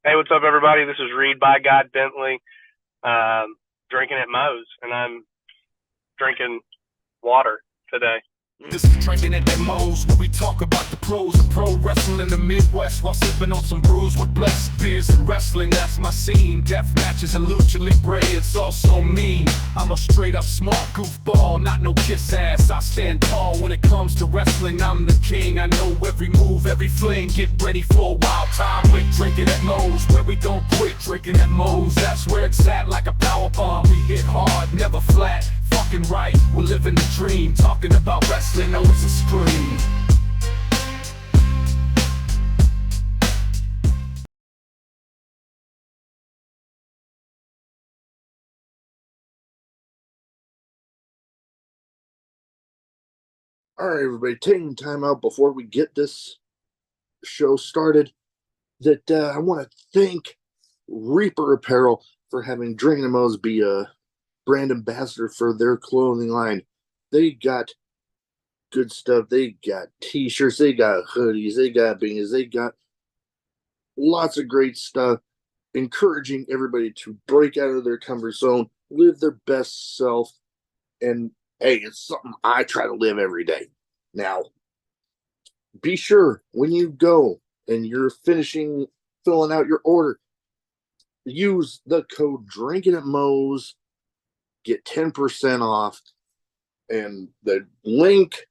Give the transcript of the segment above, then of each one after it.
Hey, what's up, everybody? This is Reed Bentley, drinking at Moe's, and I'm drinking water today. This is Drinkin at Mo's, where we talk about the pros of pro wrestling in the Midwest while sipping on some brews with blessed beers and wrestling. That's my scene. Death matches and lucha libre, it's also mean. I'm a straight up smart goofball, not no kiss ass. I stand tall when it comes to wrestling. I'm the king. I know every move, every fling. Get ready for a wild time with Drinkin at Mo's, where we don't quit. Drinkin at Mo's, that's where it's at, like a power bomb. We hit hard, never flat. Fucking right, we're living the dream. Talking about wrestling, always a scream. All right, everybody, taking time out before we get this show started. I want to thank Reaper Apparel for having Drinkin' Mo's be a brand ambassador for their clothing line. They got good stuff. They got t-shirts, they got hoodies, they got beanies, they got lots of great stuff, encouraging everybody to break out of their comfort zone, live their best self, and hey, it's something I try to live every day. Now, be sure when you go and you're filling out your order, use the code drinkinatmos, get 10% off, and the link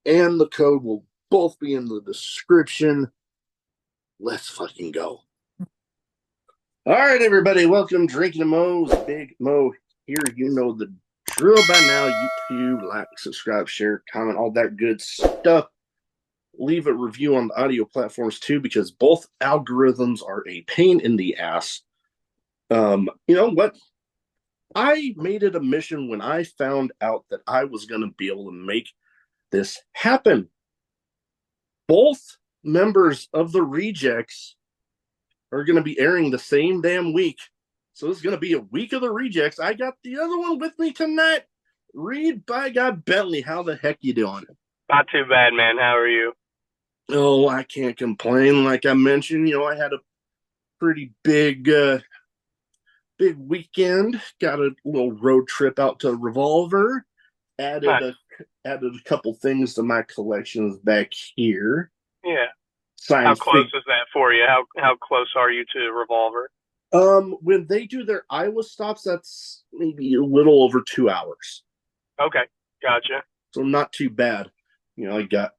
and the code will both be in the description. Let's fucking go. All right, everybody, welcome Drinkin' at Mo's. Big Mo here. You know the drill by now. YouTube, like, subscribe, share, comment, all that good stuff. Leave a review on the audio platforms too, because both algorithms are a pain in the ass. You know what? I made it a mission when I found out that I was going to be able to make this happen. Both members of the Rejects are going to be airing the same damn week. So it's going to be a week of the Rejects. I got the other one with me tonight. Reed Bentley. How the heck you doing? Not too bad, man. How are you? Oh, I can't complain. Like I mentioned, I had a pretty big weekend. Got a little road trip out to Revolver. Added a couple things to my collections back here. Yeah. How close is that for you? How close are you to Revolver? When they do their Iowa stops, that's maybe a little over 2 hours. Okay, gotcha. So not too bad. I got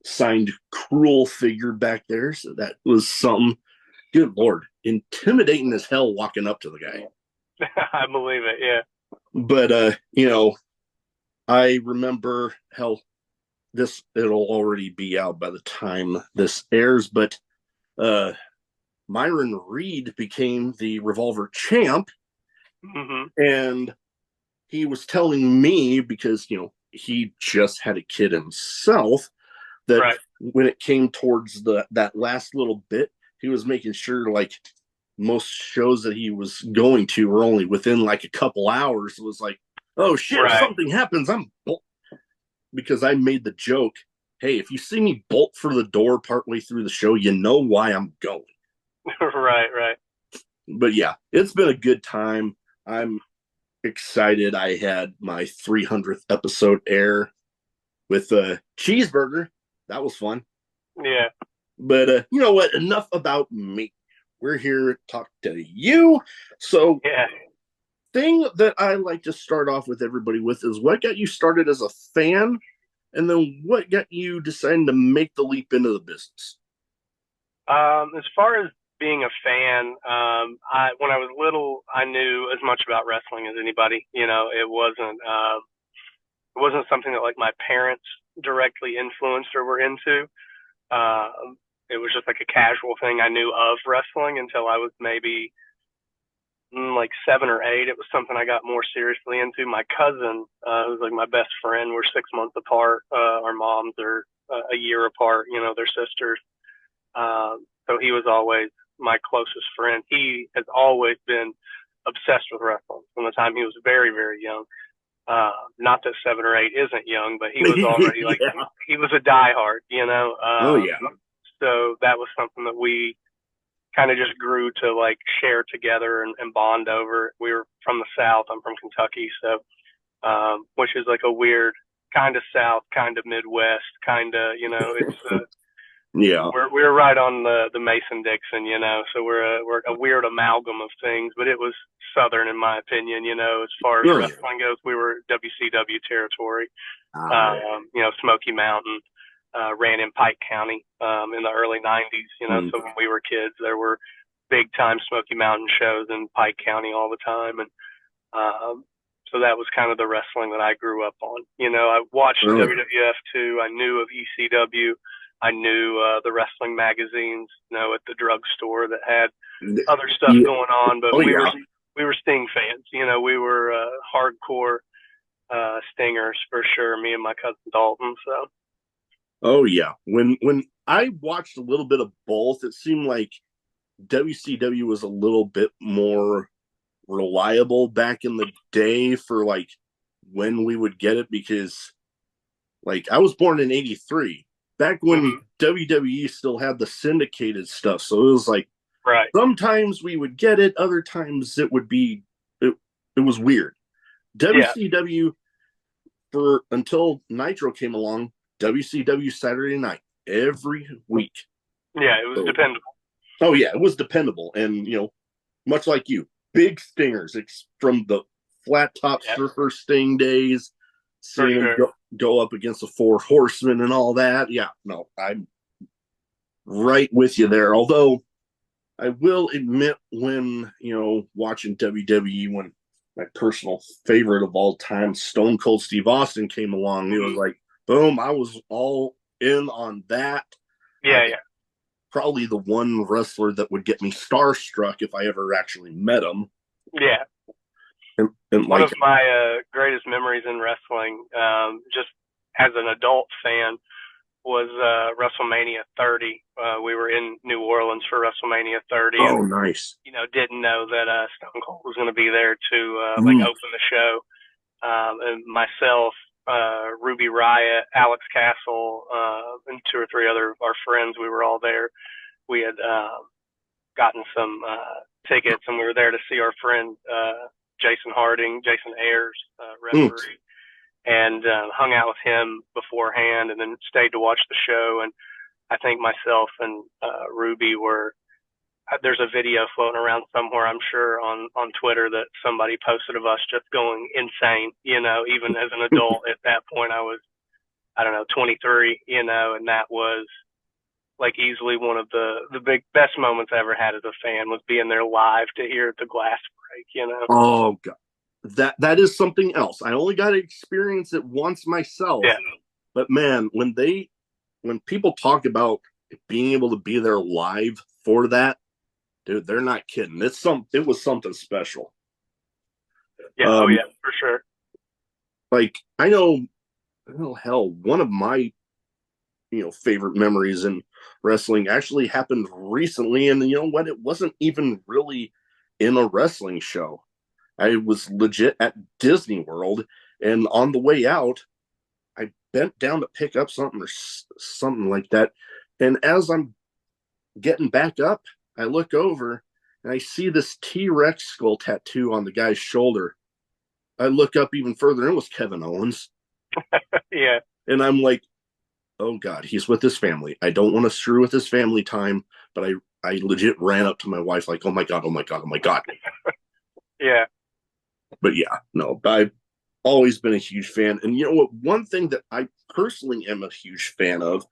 signed Cruel figure back there, so that was something. Good Lord, intimidating as hell walking up to the guy. I believe it, yeah. But I remember how it'll already be out by the time this airs, but Myron Reed became the Revolver champ, and he was telling me, because he just had a kid himself, that when it came towards that last little bit, he was making sure, like, most shows that he was going to were only within like a couple hours. It was like, oh shit, if something happens, because I made the joke, hey, if you see me bolt for the door partway through the show, you know why I'm going. Right. But yeah, it's been a good time. I'm excited. I had my 300th episode air with a cheeseburger. That was fun. Yeah. But you know what? Enough about me. We're here to talk to you. So, thing that I like to start off with everybody with is what got you started as a fan, and then what got you deciding to make the leap into the business? As far as being a fan, when I was little, I knew as much about wrestling as anybody. It wasn't something that like my parents directly influenced or were into. It was just like a casual thing I knew of wrestling until I was maybe like 7 or 8. It was something I got more seriously into. My cousin, who's like my best friend, we're 6 months apart. Our moms are a year apart. They're sisters. So he was always my closest friend. He has always been obsessed with wrestling from the time he was very, very young. Not that 7 or 8 isn't young, but he was already he was a diehard, oh yeah. So that was something that we kind of just grew to like share together and bond over. We were from the South. I'm from Kentucky, so which is like a weird kind of South, kind of Midwest, kind of, you know, it's Yeah. we're right on the Mason Dixon, you know, so we're a weird amalgam of things, but it was Southern in my opinion, you know, as far as wrestling goes. We were WCW territory, you know, Smoky Mountain, ran in Pike County in the early 90s, you know, so when we were kids, there were big time Smoky Mountain shows in Pike County all the time. And so that was kind of the wrestling that I grew up on. You know, I watched WWF too. I knew of ECW. I knew the wrestling magazines, you know, at the drugstore that had other stuff going on, but we were Sting fans. You know, we were hardcore Stingers for sure. Me and my cousin Dalton. So. Oh yeah, when I watched a little bit of both, it seemed like WCW was a little bit more reliable back in the day for like when we would get it, because like I was born in '83. Back when WWE still had the syndicated stuff. So it was like, sometimes we would get it, other times it would be, it was weird. WCW, for until Nitro came along, WCW Saturday night, every week. Yeah, it was dependable. Oh, yeah, it was dependable. And, you know, much like you, big stingers from the flat top surfer Sting days. Seeing him go up against the Four Horsemen and all that. Yeah, no, I'm right with you there. Although I will admit, when, you know, watching WWE, when my personal favorite of all time, Stone Cold Steve Austin, came along, it was like, boom, I was all in on that. Yeah. Probably the one wrestler that would get me starstruck if I ever actually met him. Yeah. And one of my greatest memories in wrestling, just as an adult fan, was WrestleMania 30. We were in New Orleans for WrestleMania 30. Oh, and, nice. You know, didn't know that Stone Cold was going to be there to like open the show. And myself, Ruby Riott, Alex Castle, and 2 or 3 other our friends, we were all there. We had gotten some tickets, and we were there to see our friend Jason Ayers, referee, and hung out with him beforehand, and then stayed to watch the show. And I think myself and Ruby were, there's a video floating around somewhere, I'm sure, on Twitter that somebody posted of us just going insane, you know, even as an adult. At that point, I was, I don't know, 23, you know, and that was like easily one of the best moments I ever had as a fan, was being there live to hear the glass break, you know. Oh God, that is something else. I only got to experience it once myself. Yeah. But man, when people talk about being able to be there live for that, dude, they're not kidding. It was something special. Yeah, for sure. Like I know, hell, one of my favorite memories in wrestling actually happened recently, and you know what? It wasn't even really in a wrestling show. I was legit at Disney World, and on the way out, I bent down to pick up something or something like that. And as I'm getting back up, I look over and I see this T-Rex skull tattoo on the guy's shoulder. I look up even further, and it was Kevin Owens. Yeah. And I'm like, oh God, he's with his family. I don't want to screw with his family time, but I legit ran up to my wife like, oh my God. Yeah. But yeah, no, I've always been a huge fan. And you know what? One thing that I personally am a huge fan of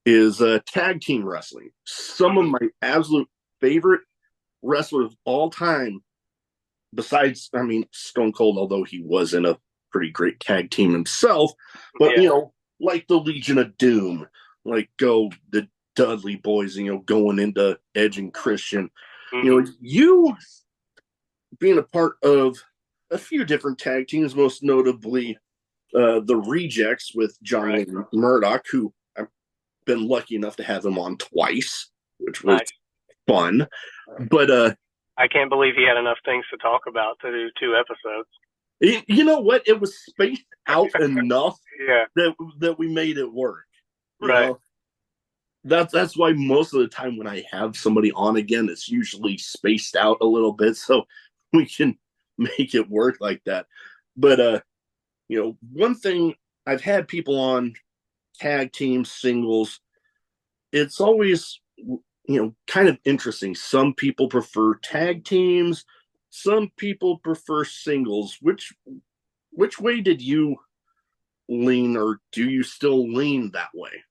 is tag team wrestling. Some of my absolute favorite wrestlers of all time, besides, I mean, Stone Cold, although he was in a pretty great tag team himself, but like the Legion of Doom, like the Dudley Boys, going into Edge and Christian. You being a part of a few different tag teams, most notably the Rejects with John Wayne Murdoch, who I've been lucky enough to have him on twice, which was fun. But I can't believe he had enough things to talk about to do 2 episodes. You know what? It was spaced out enough that we made it work. You know? that's why most of the time when I have somebody on again, it's usually spaced out a little bit so we can make it work like that. But one thing, I've had people on tag teams, singles. It's always kind of interesting. Some people prefer tag teams, some people prefer singles. Which way did you lean, or do you still lean that way?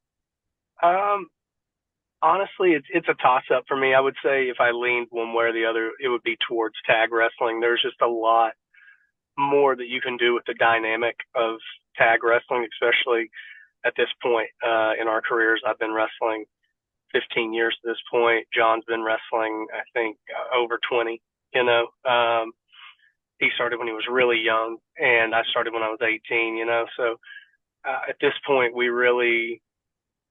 Honestly, it's a toss up for me. I would say if I leaned one way or the other, it would be towards tag wrestling. There's just a lot more that you can do with the dynamic of tag wrestling, especially at this point in our careers. I've been wrestling 15 years at this point. John's been wrestling, I think, over 20. He started when he was really young, and I started when I was 18. So at this point, we really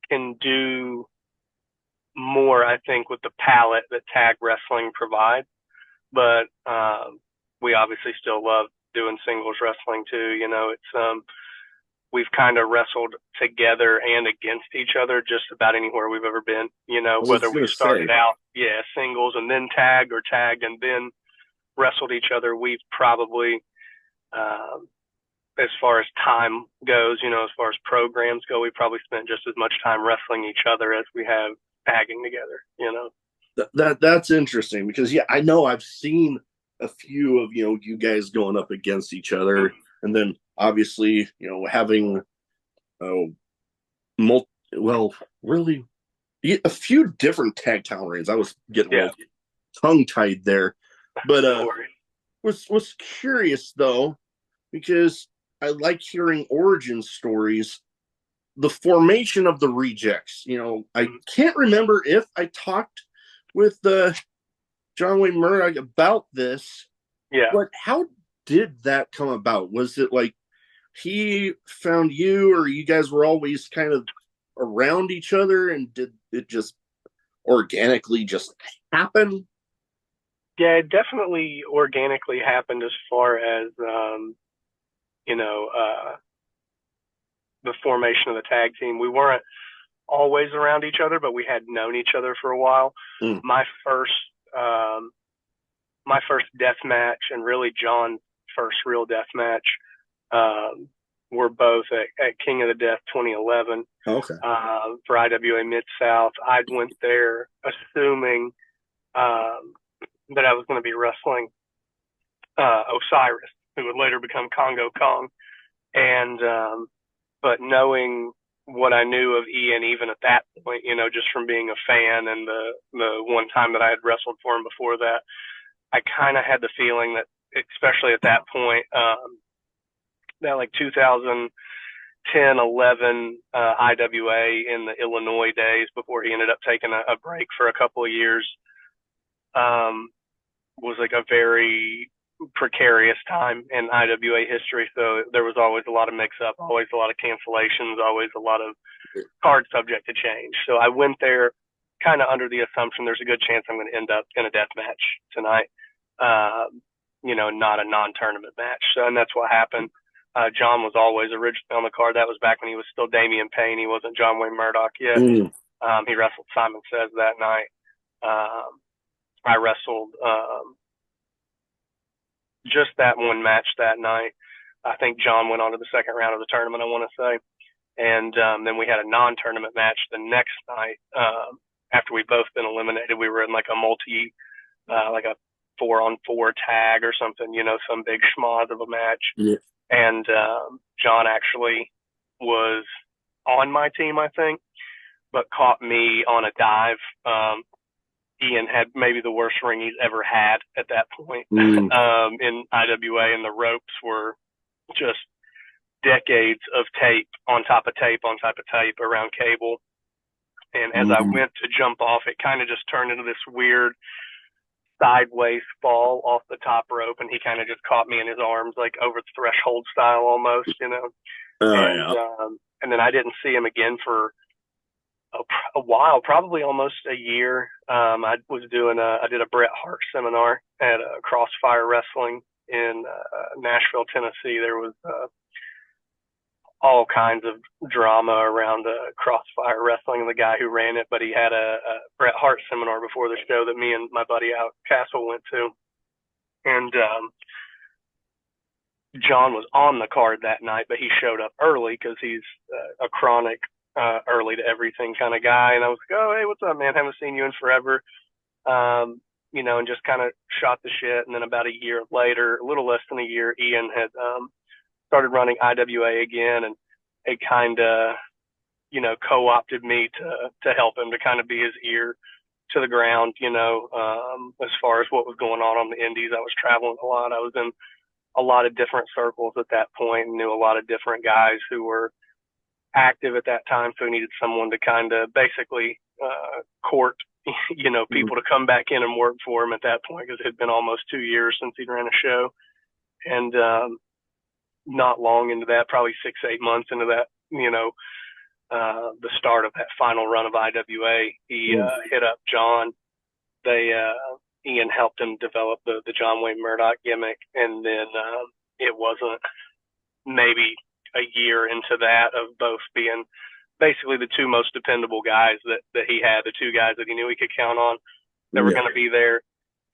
can do more, I think, with the palette that tag wrestling provides. But we obviously still love doing singles wrestling too. It's we've kind of wrestled together and against each other just about anywhere we've ever been. Whether we started out, singles and then tagged, or tagged and then wrestled each other, we've probably, as far as time goes, as far as programs go, we probably spent just as much time wrestling each other as we have tagging together. That's interesting, because I know I've seen a few of you guys going up against each other, and then obviously having really a few different tag talent reigns. I was getting tongue tied there, but was curious though, because I like hearing origin stories. The formation of the Rejects. I can't remember if I talked with John Wayne Murdoch about this. Yeah. But how did that come about? Was it like he found you, or you guys were always kind of around each other, and did it just organically just happen? Yeah, it definitely organically happened as far as, the formation of the tag team. We weren't always around each other, but we had known each other for a while. My first death match, and really John's first real death match, were both at King of the Death 2011. Okay. For IWA Midsouth. I went there assuming that I was going to be wrestling Osiris, who would later become Congo Kong. And but knowing what I knew of Ian, even at that point, just from being a fan, and the one time that I had wrestled for him before that, I kind of had the feeling that, especially at that point, that like 2010, 11 IWA in the Illinois days, before he ended up taking a break for a couple of years, was like a very precarious time in IWA history. So there was always a lot of mix-up, always a lot of cancellations, always a lot of cards subject to change. So I went there kind of under the assumption there's a good chance I'm going to end up in a death match tonight, not a non-tournament match. So, and that's what happened. John was always originally on the card. That was back when he was still Damian Payne. He wasn't John Wayne Murdoch yet. He wrestled Simon Says that night. I wrestled just that one match that night. I think John went on to the second round of the tournament, I want to say. And then we had a non-tournament match the next night. After we'd both been eliminated, we were in like a like a 4-on-4 tag or something, some big schmoz of a match. Yeah. And John actually was on my team, I think, but caught me on a dive. Ian had maybe the worst ring he's ever had at that point in IWA, and the ropes were just decades of tape on top of tape on top of tape around cable. And as I went to jump off, it kind of just turned into this weird sideways fall off the top rope, and he kind of just caught me in his arms, like over the threshold style almost, and then I didn't see him again for a while, probably almost a year. I did a Bret Hart seminar at Crossfire Wrestling in Nashville, Tennessee. There was all kinds of drama around Crossfire Wrestling and the guy who ran it, but he had a Bret Hart seminar before the show that me and my buddy out Castle went to. And John was on the card that night, but he showed up early because he's a chronic early to everything kind of guy. And I was like, oh, hey, what's up, man? Haven't seen you in forever. And just kind of shot the shit. And then about a year later, a little less than a year, Ian had started running IWA again, and it kind of, co-opted me to help him, to kind of be his ear to the ground, as far as what was going on the indies. I was traveling a lot. I was in a lot of different circles at that point and knew a lot of different guys who were active at that time. So he needed someone to kind of basically court, people to come back in and work for him at that point, because it had been almost 2 years since he'd ran a show. And not long into that, probably 6-8 months into that, the start of that final run of IWA, he hit up John. Ian helped him develop the John Wayne Murdoch gimmick, and then it wasn't maybe a year into that of both being basically the two most dependable guys that he had, the two guys that he knew he could count on that were going to be there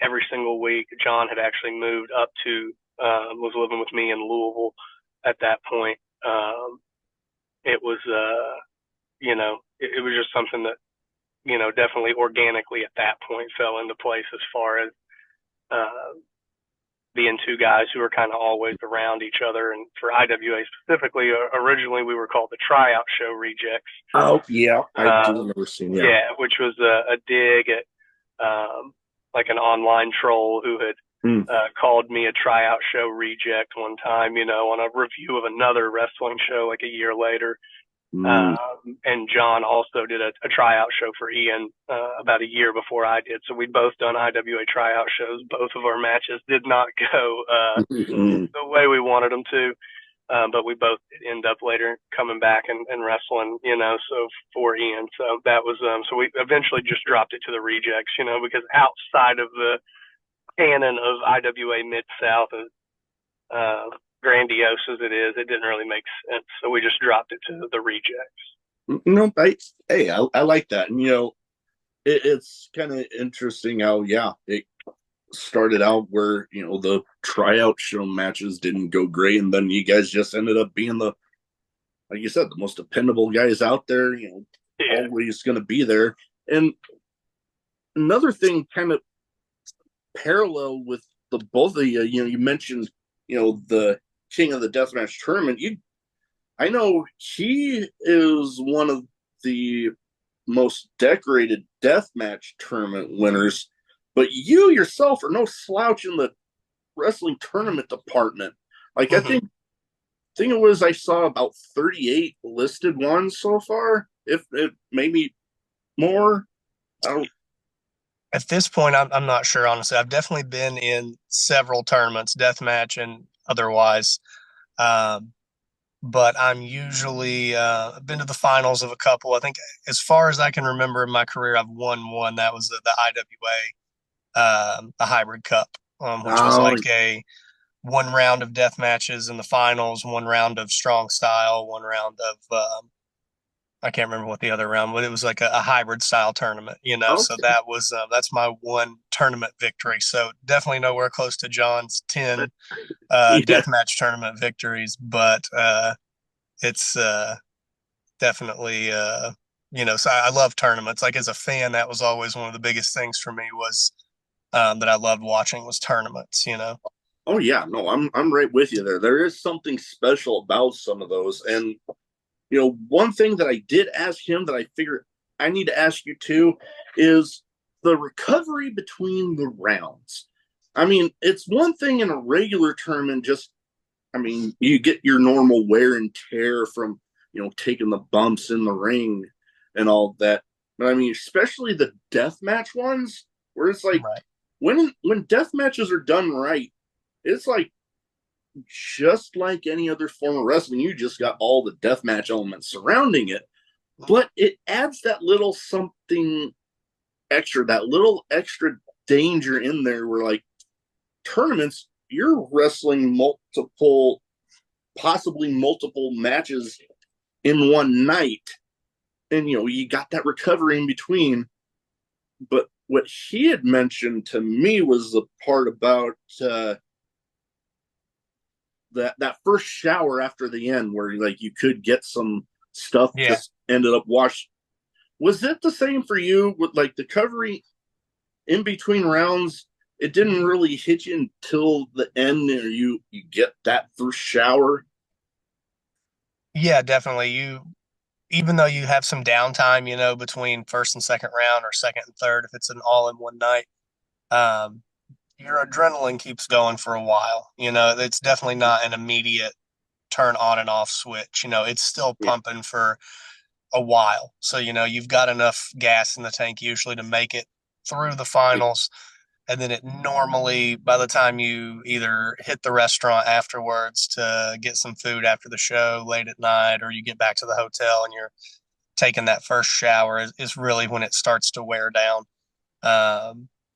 every single week. John had actually moved up to was living with me in Louisville at that point. It was it was just something that definitely organically at that point fell into place, as far as being two guys who were kind of always around each other. And for IWA specifically, originally we were called the Tryout Show Rejects. Oh, yeah. I do remember seeing that. Yeah, which was a dig at like an online troll who had called me a Tryout Show Reject one time, on a review of another wrestling show like a year later. And John also did a tryout show for Ian about a year before I did. So we'd both done IWA tryout shows. Both of our matches did not go the way we wanted them to, but we both end up later coming back and wrestling, so for Ian. So that was, so we eventually just dropped it to the Rejects, because outside of the canon of IWA Mid-South, grandiose as it is, it didn't really make sense. So we just dropped it to the Rejects. I like that. And, it's kind of interesting how, it started out where, the tryout show matches didn't go great. And then you guys just ended up being like you said, the most dependable guys out there, always going to be there. And another thing kind of parallel with the both of you, you mentioned, the King of the Deathmatch tournament. I know he is one of the most decorated deathmatch tournament winners, but you yourself are no slouch in the wrestling tournament department. Like I think it was, I saw about 38 listed ones so far, if it maybe more. At this point, I'm not sure, honestly. I've definitely been in several tournaments, deathmatch and otherwise. But I'm usually been to the finals of a couple. I think as far as I can remember in my career, I've won one. That was the IWA, the Hybrid Cup, which was like a one round of death matches in the finals, one round of strong style, one round of I can't remember what the other round, but it was like a hybrid style tournament, So that was that's my one tournament victory. So definitely nowhere close to John's 10 deathmatch tournament victories, but it's definitely so I love tournaments. Like as a fan, that was always one of the biggest things for me was that I loved watching was tournaments. Oh yeah, no, I'm right with you there. There is something special about some of those. And one thing that I did ask him that I figured I need to ask you too is the recovery between the rounds. I mean, it's one thing in a regular tournament, you get your normal wear and tear from, taking the bumps in the ring and all that. But I mean, especially the deathmatch ones where it's like when death matches are done right, it's like just like any other form of wrestling, you just got all the deathmatch elements surrounding it, but it adds that little something extra, that little extra danger in there where like tournaments, you're wrestling multiple possibly multiple matches in one night. And, you got that recovery in between. But what he had mentioned to me was the part about that first shower after the end where like you could get some stuff just ended up washed. Was it the same for you with like the recovery in between rounds? It didn't really hit you until the end, or you get that first shower. Yeah, definitely. Even though you have some downtime, between first and second round or second and third, if it's an all in one night, your adrenaline keeps going for a while. It's definitely not an immediate turn on and off switch. It's still pumping for a while. So, you've got enough gas in the tank usually to make it through the finals. And then it normally, by the time you either hit the restaurant afterwards to get some food after the show late at night, or you get back to the hotel and you're taking that first shower is really when it starts to wear down.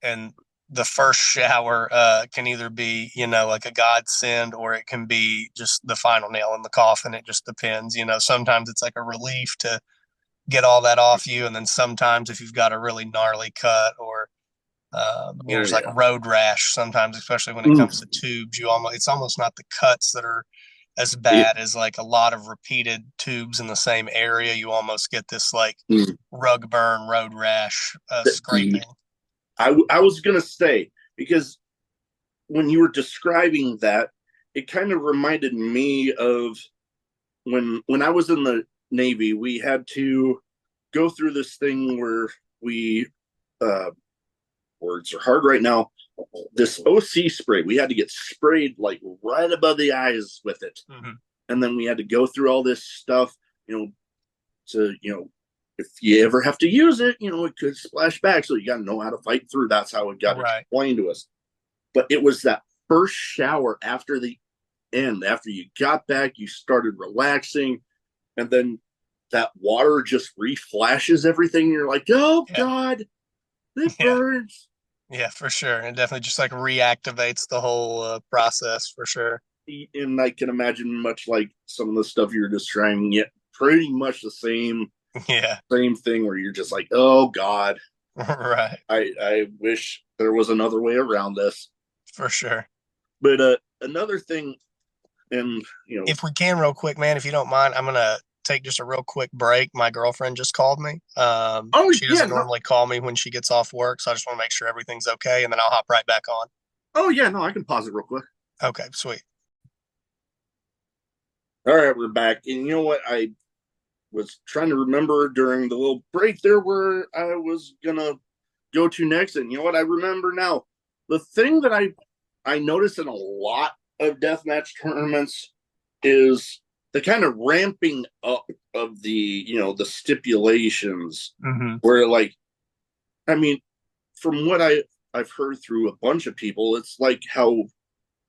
And the first shower can either be, like a godsend, or it can be just the final nail in the coffin. It just depends. Sometimes it's like a relief to get all that off you. And then sometimes if you've got a really gnarly cut or there's like road rash sometimes, especially when it comes to tubes. It's almost not the cuts that are as bad as like a lot of repeated tubes in the same area. You almost get this like rug burn, road rash, scraping. I was gonna say, because when you were describing that, it kind of reminded me of when I was in the Navy. We had to go through this thing where we words are hard right now. This OC spray, we had to get sprayed like right above the eyes with it. And then we had to go through all this stuff, to, if you ever have to use it, it could splash back. So you got to know how to fight through. That's how it got explained to us. But it was that first shower after the end, after you got back, you started relaxing, and then that water just reflashes everything. You're like, oh God, it burns. Yeah, for sure. And definitely just like reactivates the whole process for sure. And I can imagine, much like some of the stuff you're describing, pretty much the same thing where you're just like, oh God. Right. I wish there was another way around this. For sure. But another thing, and if we can real quick, man, if you don't mind, I'm gonna take just a real quick break. My girlfriend just called me. She doesn't normally call me when she gets off work, so I just want to make sure everything's okay, and then I'll hop right back on. Oh yeah, no, I can pause it real quick. Okay, sweet. All right, we're back. And you know what? I was trying to remember during the little break there where I was gonna go to next, and you know what? I remember now. The thing that I noticed in a lot of deathmatch tournaments is the kind of ramping up of the the stipulations, where like, I mean, from what I've heard through a bunch of people, it's like how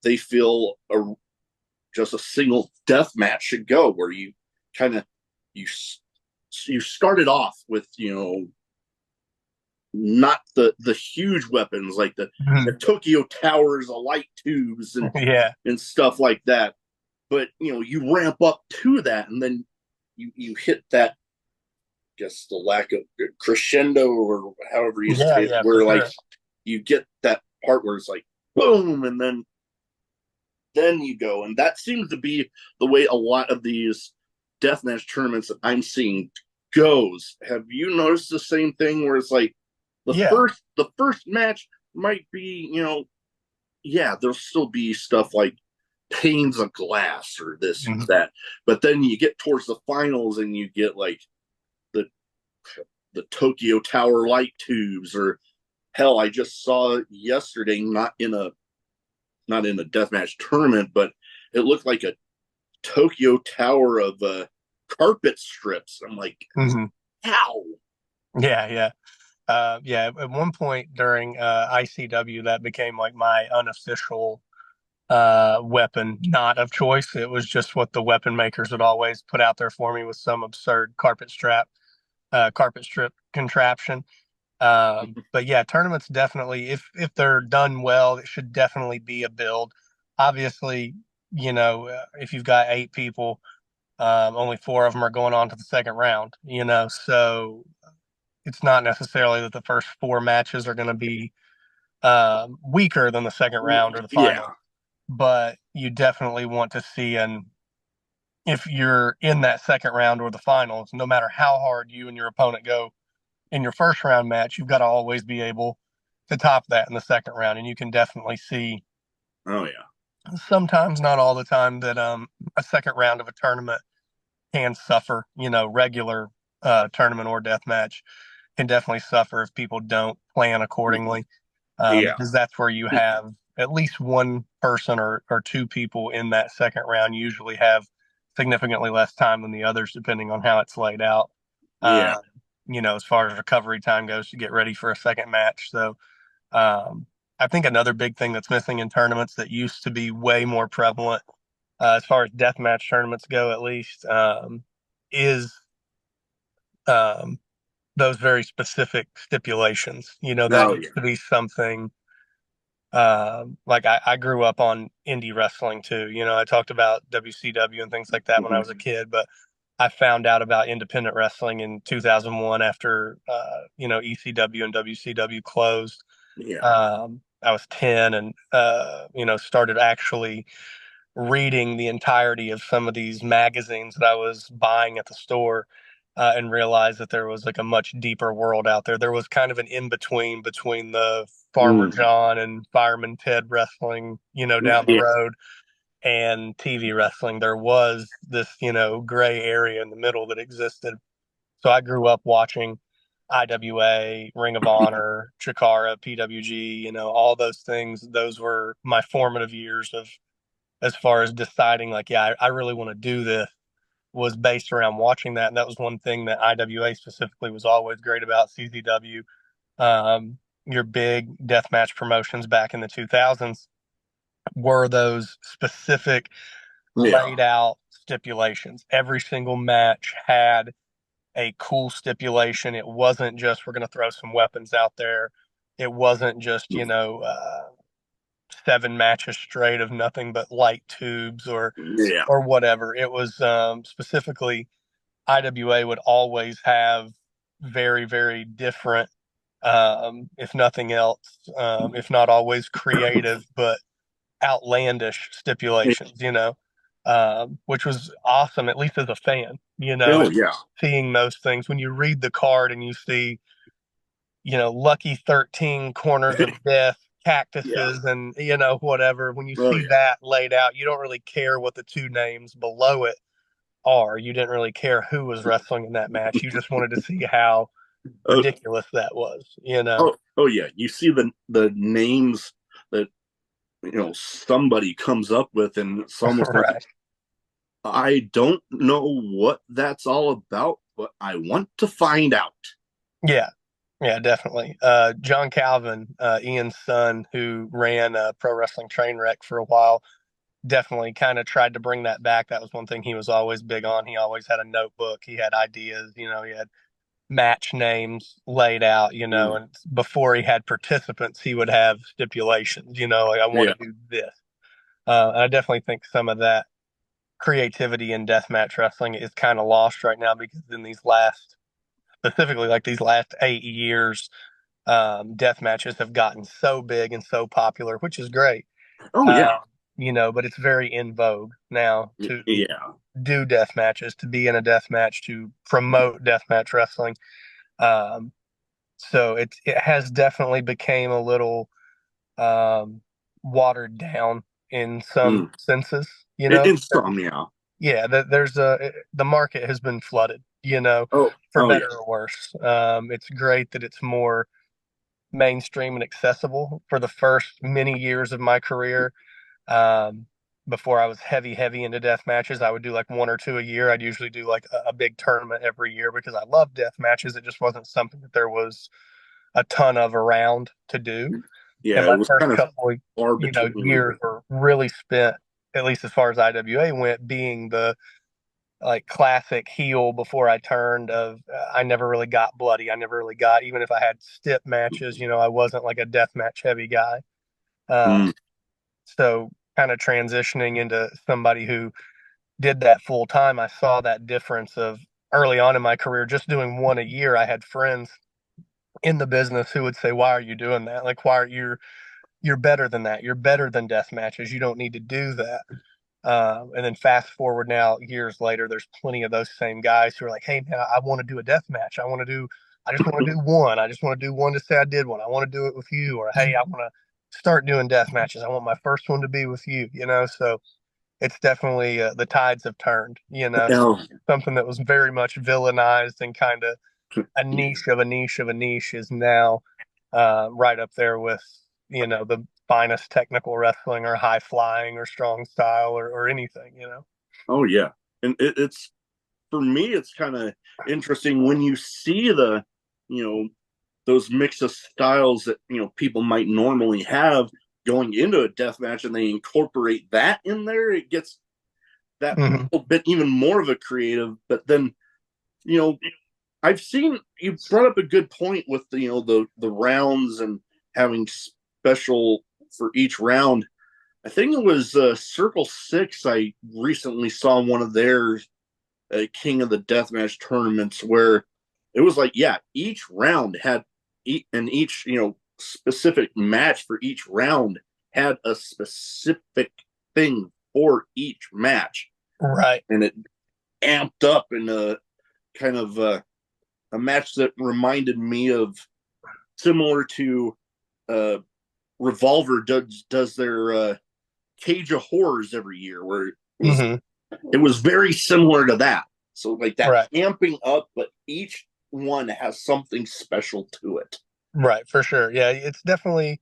they feel just a single death match should go, where you kind of you started off with not the huge weapons like the Tokyo Towers, the light tubes and stuff like that, but you ramp up to that, and then you hit that, I guess, the lack of crescendo, or however you say it, where like you get that part where it's like boom, and then you go. And that seems to be the way a lot of these deathmatch tournaments that I'm seeing goes. Have you noticed the same thing, where it's like the first match might be, there'll still be stuff like panes of glass or this and that, but then you get towards the finals and you get like the Tokyo Tower light tubes, or hell, I just saw yesterday, not in a deathmatch tournament, but it looked like a Tokyo Tower of carpet strips. I'm like, how? Yeah. At one point during ICW, that became like my unofficial weapon, not of choice. It was just what the weapon makers would always put out there for me, with some absurd carpet strip contraption. But yeah, tournaments definitely, if they're done well, it should definitely be a build. Obviously, if you've got 8 people, only 4 of them are going on to the second round, so it's not necessarily that the first 4 matches are going to be weaker than the second round or the Yeah. final, but you definitely want to see, and if you're in that second round or the finals, no matter how hard you and your opponent go in your first round match, you've got to always be able to top that in the second round. And you can definitely see Oh yeah. sometimes, not all the time, that a second round of a tournament can suffer. Regular tournament or death match can definitely suffer if people don't plan accordingly, Yeah. because that's where you have at least one person or 2 people in that second round usually have significantly less time than the others, depending on how it's laid out. Yeah. Uh, as far as recovery time goes to get ready for a second match. So I think another big thing that's missing in tournaments that used to be way more prevalent, as far as deathmatch tournaments go, at least, is um, those very specific stipulations. That Oh used yeah. to be something. Like I grew up on indie wrestling too. I talked about WCW and things like that when I was a kid, but I found out about independent wrestling in 2001 after ECW and WCW closed. Yeah. I was 10 and started actually reading the entirety of some of these magazines that I was buying at the store, and realized that there was like a much deeper world out there. There was kind of an in between the Farmer Mm. John and Fireman Ted wrestling, down the Yeah. road, and TV wrestling. There was this, gray area in the middle that existed. So I grew up watching IWA, Ring of Honor, Chikara, PWG, all those things. Those were my formative years of, as far as deciding, like, yeah, I really want to do this, was based around watching that. And that was one thing that IWA specifically was always great about. CZW, your big deathmatch promotions back in the 2000s were those specific Yeah. laid out stipulations. Every single match had a cool stipulation. It wasn't just, we're going to throw some weapons out there. It wasn't just, 7 matches straight of nothing but light tubes Yeah. or whatever. It was specifically, IWA would always have very, very different, if nothing else, if not always creative, but outlandish stipulations, which was awesome, at least as a fan, Oh and yeah. seeing those things. When you read the card and you see, Lucky 13 corners of death, Yeah. cactuses, and, whatever, when you Oh see yeah. that laid out, you don't really care what the 2 names below it are. You didn't really care who was wrestling in that match. You just wanted to see how Oh, ridiculous that was. oh yeah. You see the names that somebody comes up with, and it's almost like, Right. I don't know what that's all about, but I want to find out. Yeah. Yeah, definitely. John Calvin, Ian's son, who ran Pro Wrestling Trainwreck for a while, definitely kind of tried to bring that back. That was one thing he was always big on. He always had a notebook. He had ideas. He had match names laid out. Mm. And before he had participants, he would have stipulations. Like, I want Yeah. to do this. And I definitely think some of that creativity in deathmatch wrestling is kind of lost right now, because in these last, specifically like these last 8 years, death matches have gotten so big and so popular, which is great. Oh Uh, yeah. but it's very in vogue now to Yeah. do death matches, to be in a death match, to promote death match wrestling. Um, so it has definitely became a little um, watered down in some Mm. senses. In some, yeah. Yeah, the market has been flooded. Oh. For Oh yeah. better or worse. It's great that it's more mainstream and accessible. For the first many years of my career, um, before I was heavy into death matches, I would do like 1 or 2 a year. I'd usually do like a big tournament every year because I love death matches. It just wasn't something that there was a ton of around to do. And Yeah. It my was first kind of couple of, far between. years were really spent, at least as far as IWA went, being the like classic heel before I turned of, I never really got bloody. I never really got, even if I had stip matches, I wasn't like a death match heavy guy. Uh, Mm. so kind of transitioning into somebody who did that full time, I saw that difference of early on in my career, just doing one a year. I had friends in the business who would say, "Why are you doing that? Like, why are you're better than that? You're better than death matches. You don't need to do that." And then fast forward now, years later, there's plenty of those same guys who are like, "Hey man, I want to do a death match. I just want to do one. I just want to do one to say I did one. I want to do it with you." Or, "Hey, I want to start doing death matches. I want my first one to be with you." So it's definitely the tides have turned. Now, Something that was very much villainized and kind of a niche of a niche of a niche is now right up there with the finest technical wrestling or high flying or strong style or anything. oh yeah, and it's for me, it's kind of interesting when you see you know, those mix of styles that people might normally have going into a death match, and they incorporate that in there. It gets that Hmm. little bit even more of a creative. But then, you know, I've seen you brought up a good point with the rounds and having special for each round. I think it was Circle Six. I recently saw one of their King of the Deathmatch tournaments where it was like, yeah, each round had and each specific match for each round had a specific thing for each match, Right. and it amped up in a kind of a match that reminded me of similar to uh, Revolver does their Cage of Horrors every year, where Hmm. it was very similar to that. So like that Right. amping up, but each one has something special to it. Right. For sure. Yeah. It's definitely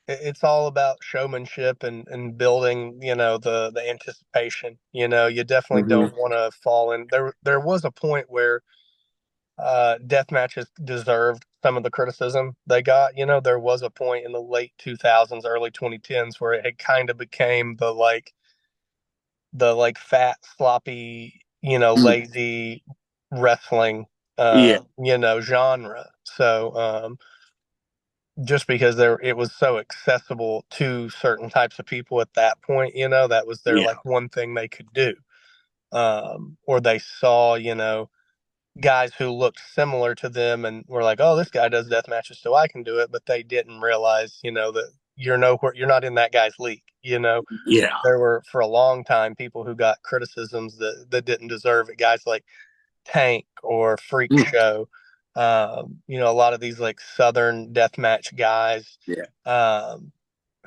it's all about showmanship and building, the anticipation. You definitely Mm-hmm. don't want to fall in. There was a point where death matches deserved some of the criticism they got. There was a point in the late 2000s, early 2010s where it had kind of became the fat, sloppy, lazy wrestling, Yeah, genre. So, just because it was so accessible to certain types of people at that point, that was their yeah, like one thing they could do. Or they saw, guys who looked similar to them and were like, "Oh, this guy does death matches, so I can do it." But they didn't realize, that you're not in that guy's league. yeah. There were for a long time people who got criticisms that didn't deserve it. Guys like Tank or Freak Mm, Show. A lot of these like Southern deathmatch guys yeah. um,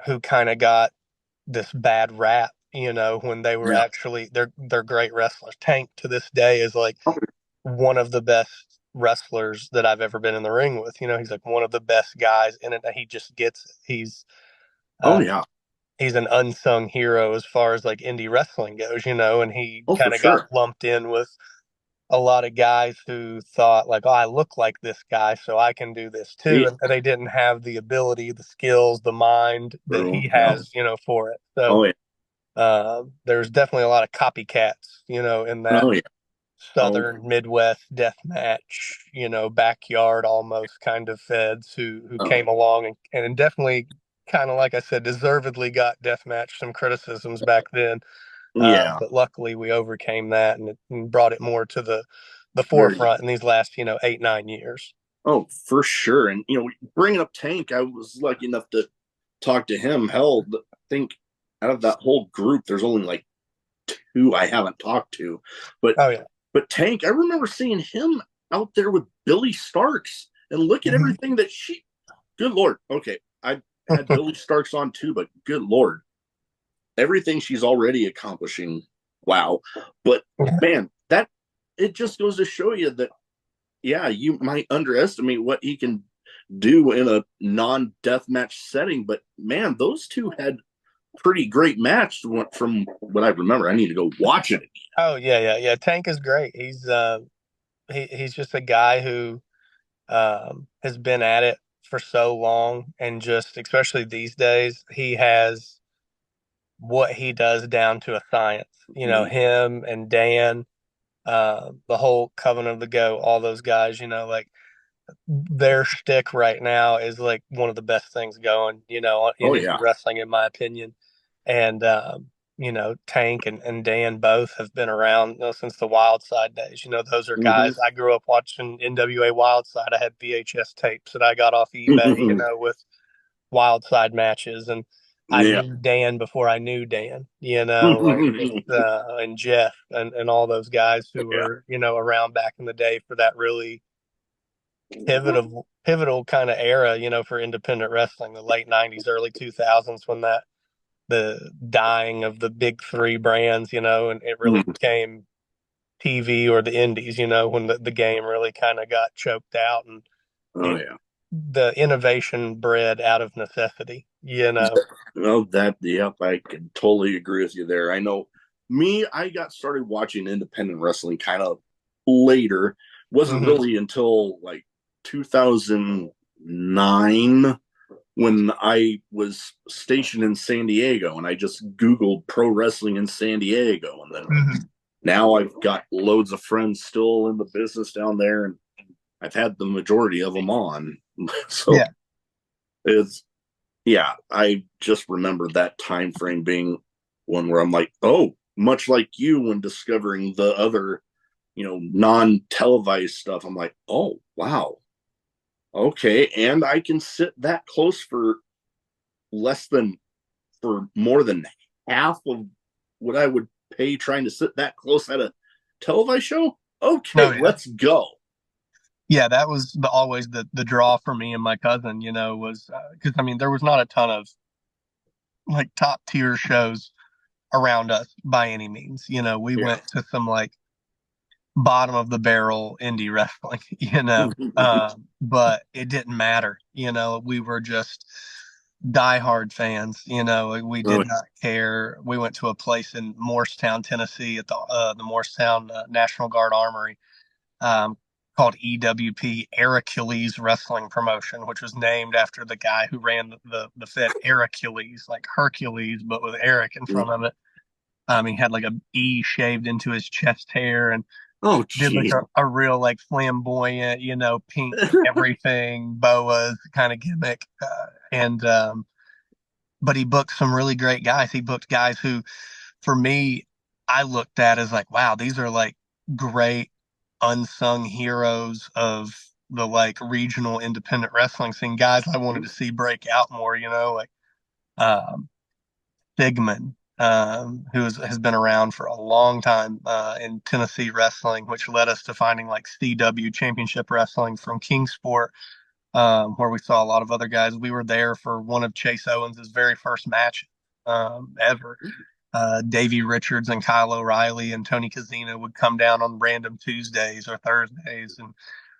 who kind of got this bad rap. When they were Yeah. actually they're great wrestlers. Tank to this day is like one of the best wrestlers that I've ever been in the ring with. He's like one of the best guys in it. He just gets it. Oh Uh, yeah. he's an unsung hero as far as like indie wrestling goes. And he Oh, for kind of got sure. lumped in with a lot of guys who thought like, "Oh, I look like this guy, so I can do this too," Yeah. and they didn't have the ability, the skills, the mind that True. he Yeah. has, for it. So Oh yeah. there's definitely a lot of copycats, in that Oh yeah. Oh Southern Midwest death match, backyard almost kind of feds who oh came along and definitely kind of like I said, deservedly got death match some criticisms back then. yeah. But luckily we overcame that and brought it more to the Very. forefront in these last, 8, 9 years. Oh, for sure. And bringing up Tank, I was lucky enough to talk to him. Hell, I think out of that whole group, there's only like two I haven't talked to. But Oh yeah. Tank, I remember seeing him out there with Billy Starks, and look at Mhm. everything that she. Good lord. Okay, I had Billy Starks on too, but good lord, everything she's already accomplishing. Wow. But man, that it just goes to show you that yeah, you might underestimate what he can do in a non-death match setting, but man, those two had pretty great match from what I remember. I need to go watch it. Oh yeah, yeah, yeah. Tank is great. He's just a guy who has been at it for so long, and just especially these days, he has what he does down to a science. Him and Dan, the whole Covenant of the Go, all those guys. Like their shtick right now is like one of the best things going. In Oh indie yeah. wrestling, in my opinion. And Tank and Dan both have been around since the Wild Side days. Those are Mm-hmm. guys I grew up watching NWA Wild Side. I had VHS tapes that I got off eBay, with Wild Side matches, and I Yeah. knew Dan before I knew Dan. And Jeff and all those guys who Yeah. were around back in the day for that really pivotal kind of era, for independent wrestling, the late '90s, early 2000s, when the dying of the big three brands, and it really became TV or the indies, when the game really kind of got choked out, and Oh yeah. the innovation bred out of necessity, Well, yep, I can totally agree with you there. I know I got started watching independent wrestling kind of later. Wasn't really until like 2009 when I was stationed in San Diego, and I just Googled pro wrestling in San Diego. And then now I've got loads of friends still in the business down there, and I've had the majority of them on. So yeah. I just remember that time frame being one where I'm like, oh, much like you when discovering the other, non-televised stuff. I'm like, oh, wow. Okay. And I can sit that close for more than half of what I would pay trying to sit that close at a televised show. Okay, let's go. Yeah, that was always the draw for me and my cousin, was because there was not a ton of like top tier shows around us by any means. We went to some like bottom of the barrel indie wrestling, but it didn't matter. We were just diehard fans. We did not care. We went to a place in Morristown, Tennessee, at the Morristown National Guard Armory, called EWP, Hercules Wrestling Promotion, which was named after the guy who ran the Fed, Hercules, like Hercules, but with Eric in front of it. He had like a E shaved into his chest hair, and did like a real like flamboyant, pink everything, boas kind of gimmick. But he booked some really great guys. He booked guys who, for me, I looked at as like, wow, these are like great unsung heroes of the like regional independent wrestling scene, guys I wanted to see break out more, like Sigmund, who has been around for a long time in Tennessee wrestling, which led us to finding like CW Championship Wrestling from Kingsport, where we saw a lot of other guys. We were there for one of Chase Owens' very first matches ever. Davey Richards and Kyle O'Reilly and Tony Kazina would come down on random Tuesdays or Thursdays and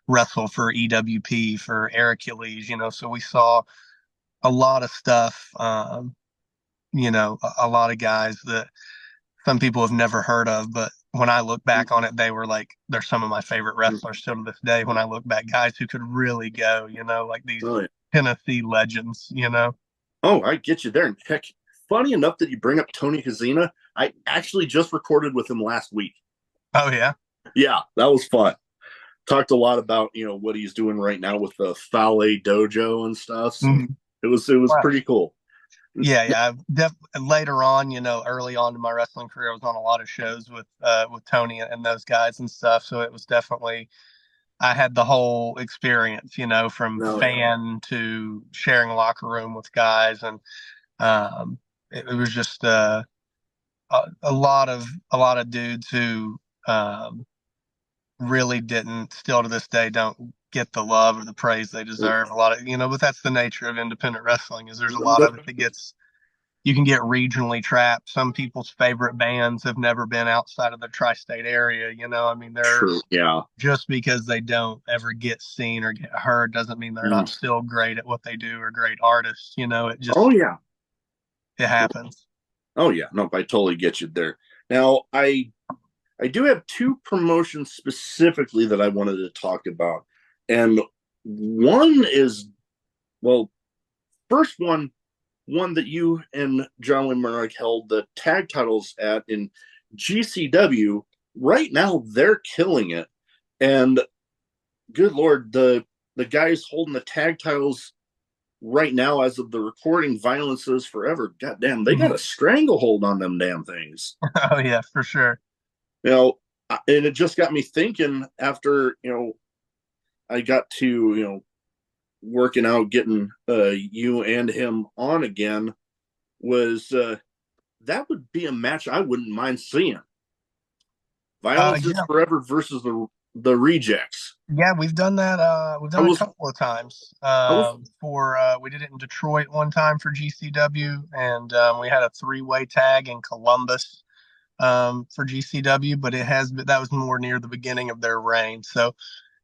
wrestle for EWP, for Hercules, so we saw a lot of stuff, a lot of guys that some people have never heard of, but when I look back on it, they're some of my favorite wrestlers still to this day. When I look back, guys who could really go, like these Tennessee legends, Oh, I get you there. And heck, funny enough that you bring up Tony Kazina, I actually just recorded with him last week. Oh yeah? Yeah, that was fun. Talked a lot about, what he's doing right now with the Fale Dojo and stuff. So it was pretty cool. Yeah. Later on, early on in my wrestling career, I was on a lot of shows with Tony and those guys and stuff. So it was definitely, I had the whole experience, from fan to sharing a locker room with guys, and it was just a lot of dudes who really still to this day don't get the love or the praise they deserve. A lot of but that's the nature of independent wrestling. Is there's a lot of it that you can get regionally trapped. Some people's favorite bands have never been outside of the tri-state area. They're just because they don't ever get seen or get heard doesn't mean they're not still great at what they do or great artists. It just it happens. Oh yeah, no, I totally get you there. Now I do have two promotions specifically that I wanted to talk about, and one is, first one that you and John Wayne Murdoch held the tag titles at in GCW. Right now, they're killing it, and good Lord, the guys holding the tag titles right now, as of the recording, Violence is Forever. God damn, they got a stranglehold on them damn things. Oh yeah, for sure. You know, and it just got me thinking after, I got to, working out, getting you and him on again, was that would be a match I wouldn't mind seeing. Violence is Yeah, Forever versus the Rejects. yeah, we've done that. We've I done it a was couple of times. I was We did it in Detroit one time for GCW, and we had a three-way tag in Columbus for GCW. But that was more near the beginning of their reign, so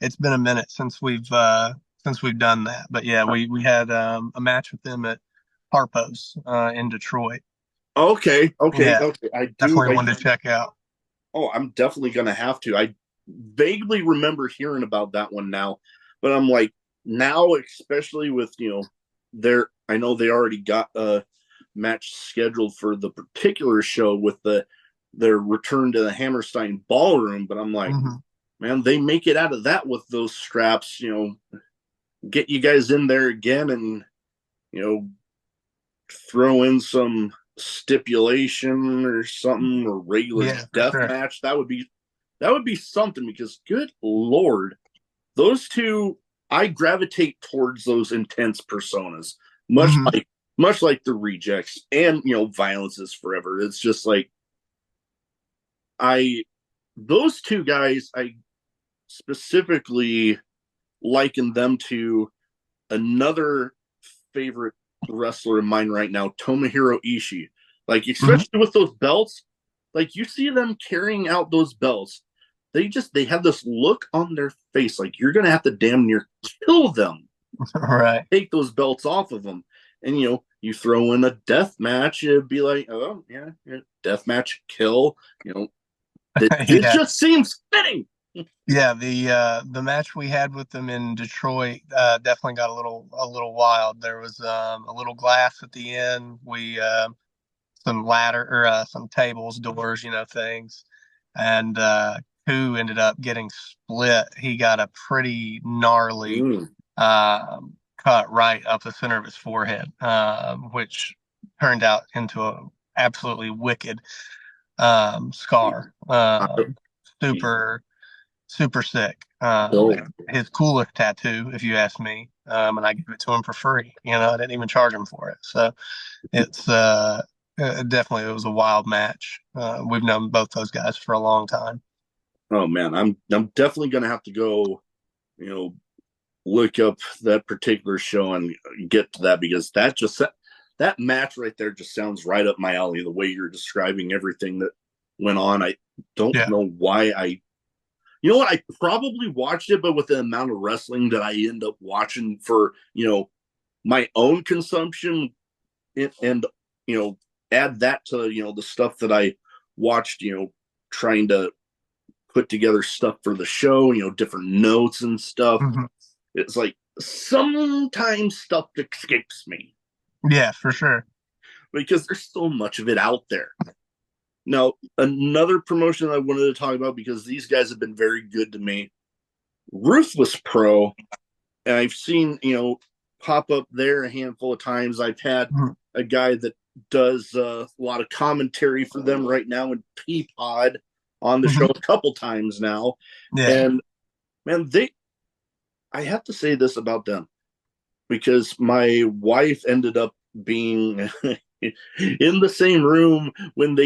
it's been a minute since we've done that. But yeah, we had a match with them at Harpo's in Detroit. okay. Yeah, I do. definitely one to check out. Oh, I'm definitely gonna have to. I vaguely remember hearing about that one now, but I'm like, now, especially with I know they already got a match scheduled for the particular show with their return to the Hammerstein Ballroom, but I'm like, man, they make it out of that with those straps, get you guys in there again, and throw in some stipulation or something, or regular death match. That would be something, because good Lord, those two, I gravitate towards those intense personas, much like the Rejects and Violence is Forever. It's just like those two guys, I specifically liken them to another favorite wrestler of mine right now, Tomohiro Ishii. Like, especially with those belts, like, you see them carrying out those belts, they have this look on their face like you're gonna have to damn near kill them, right? Take those belts off of them, and you throw in a death match, it'd be like, oh yeah, death match, kill. It just seems fitting. Yeah, the match we had with them in Detroit definitely got a little wild. There was a little glass at the end. We some ladder or some tables, doors, things, and who ended up getting split. He got a pretty gnarly cut right up the center of his forehead, which turned out into a absolutely wicked scar. Super sick. His coolest tattoo, if you ask me, and I give it to him for free. I didn't even charge him for it. So it's definitely, it was a wild match. We've known both those guys for a long time. Oh man, I'm definitely gonna have to go, look up that particular show and get to that, because that match right there just sounds right up my alley. The way you're describing everything that went on, I don't know why I probably watched it, but with the amount of wrestling that I end up watching for, my own consumption, and add that to, the stuff that I watched, trying to put together stuff for the show, different notes and stuff. It's like sometimes stuff escapes me. Yeah, for sure. Because there's so much of it out there. Now, another promotion I wanted to talk about, because these guys have been very good to me, Ruthless Pro, and I've seen, pop up there a handful of times. I've had a guy that does a lot of commentary for them right now in Peapod on the show a couple times now. Yeah. And man, I have to say this about them, because my wife ended up being in the same room when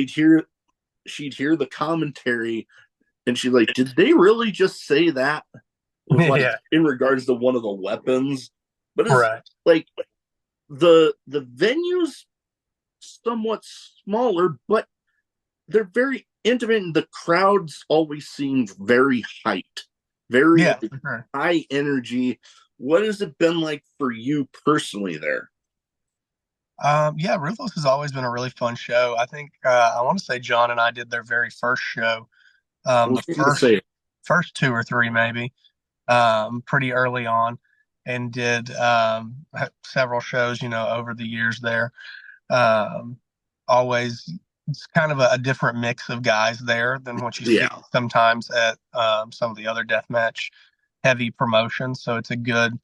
she'd hear the commentary, and she's like, did they really just say that? Like, in regards to one of the weapons. But it's like the venue's somewhat smaller, but they're very intimate, and the crowds always seem very hyped, very high energy. What has it been like for you personally there? Yeah, Ruthless has always been a really fun show. I think I want to say John and I did their very first show, first two or three maybe, pretty early on, and did several shows, over the years there. Always, it's kind of a different mix of guys there than what you see sometimes at some of the other deathmatch heavy promotions. So it's a good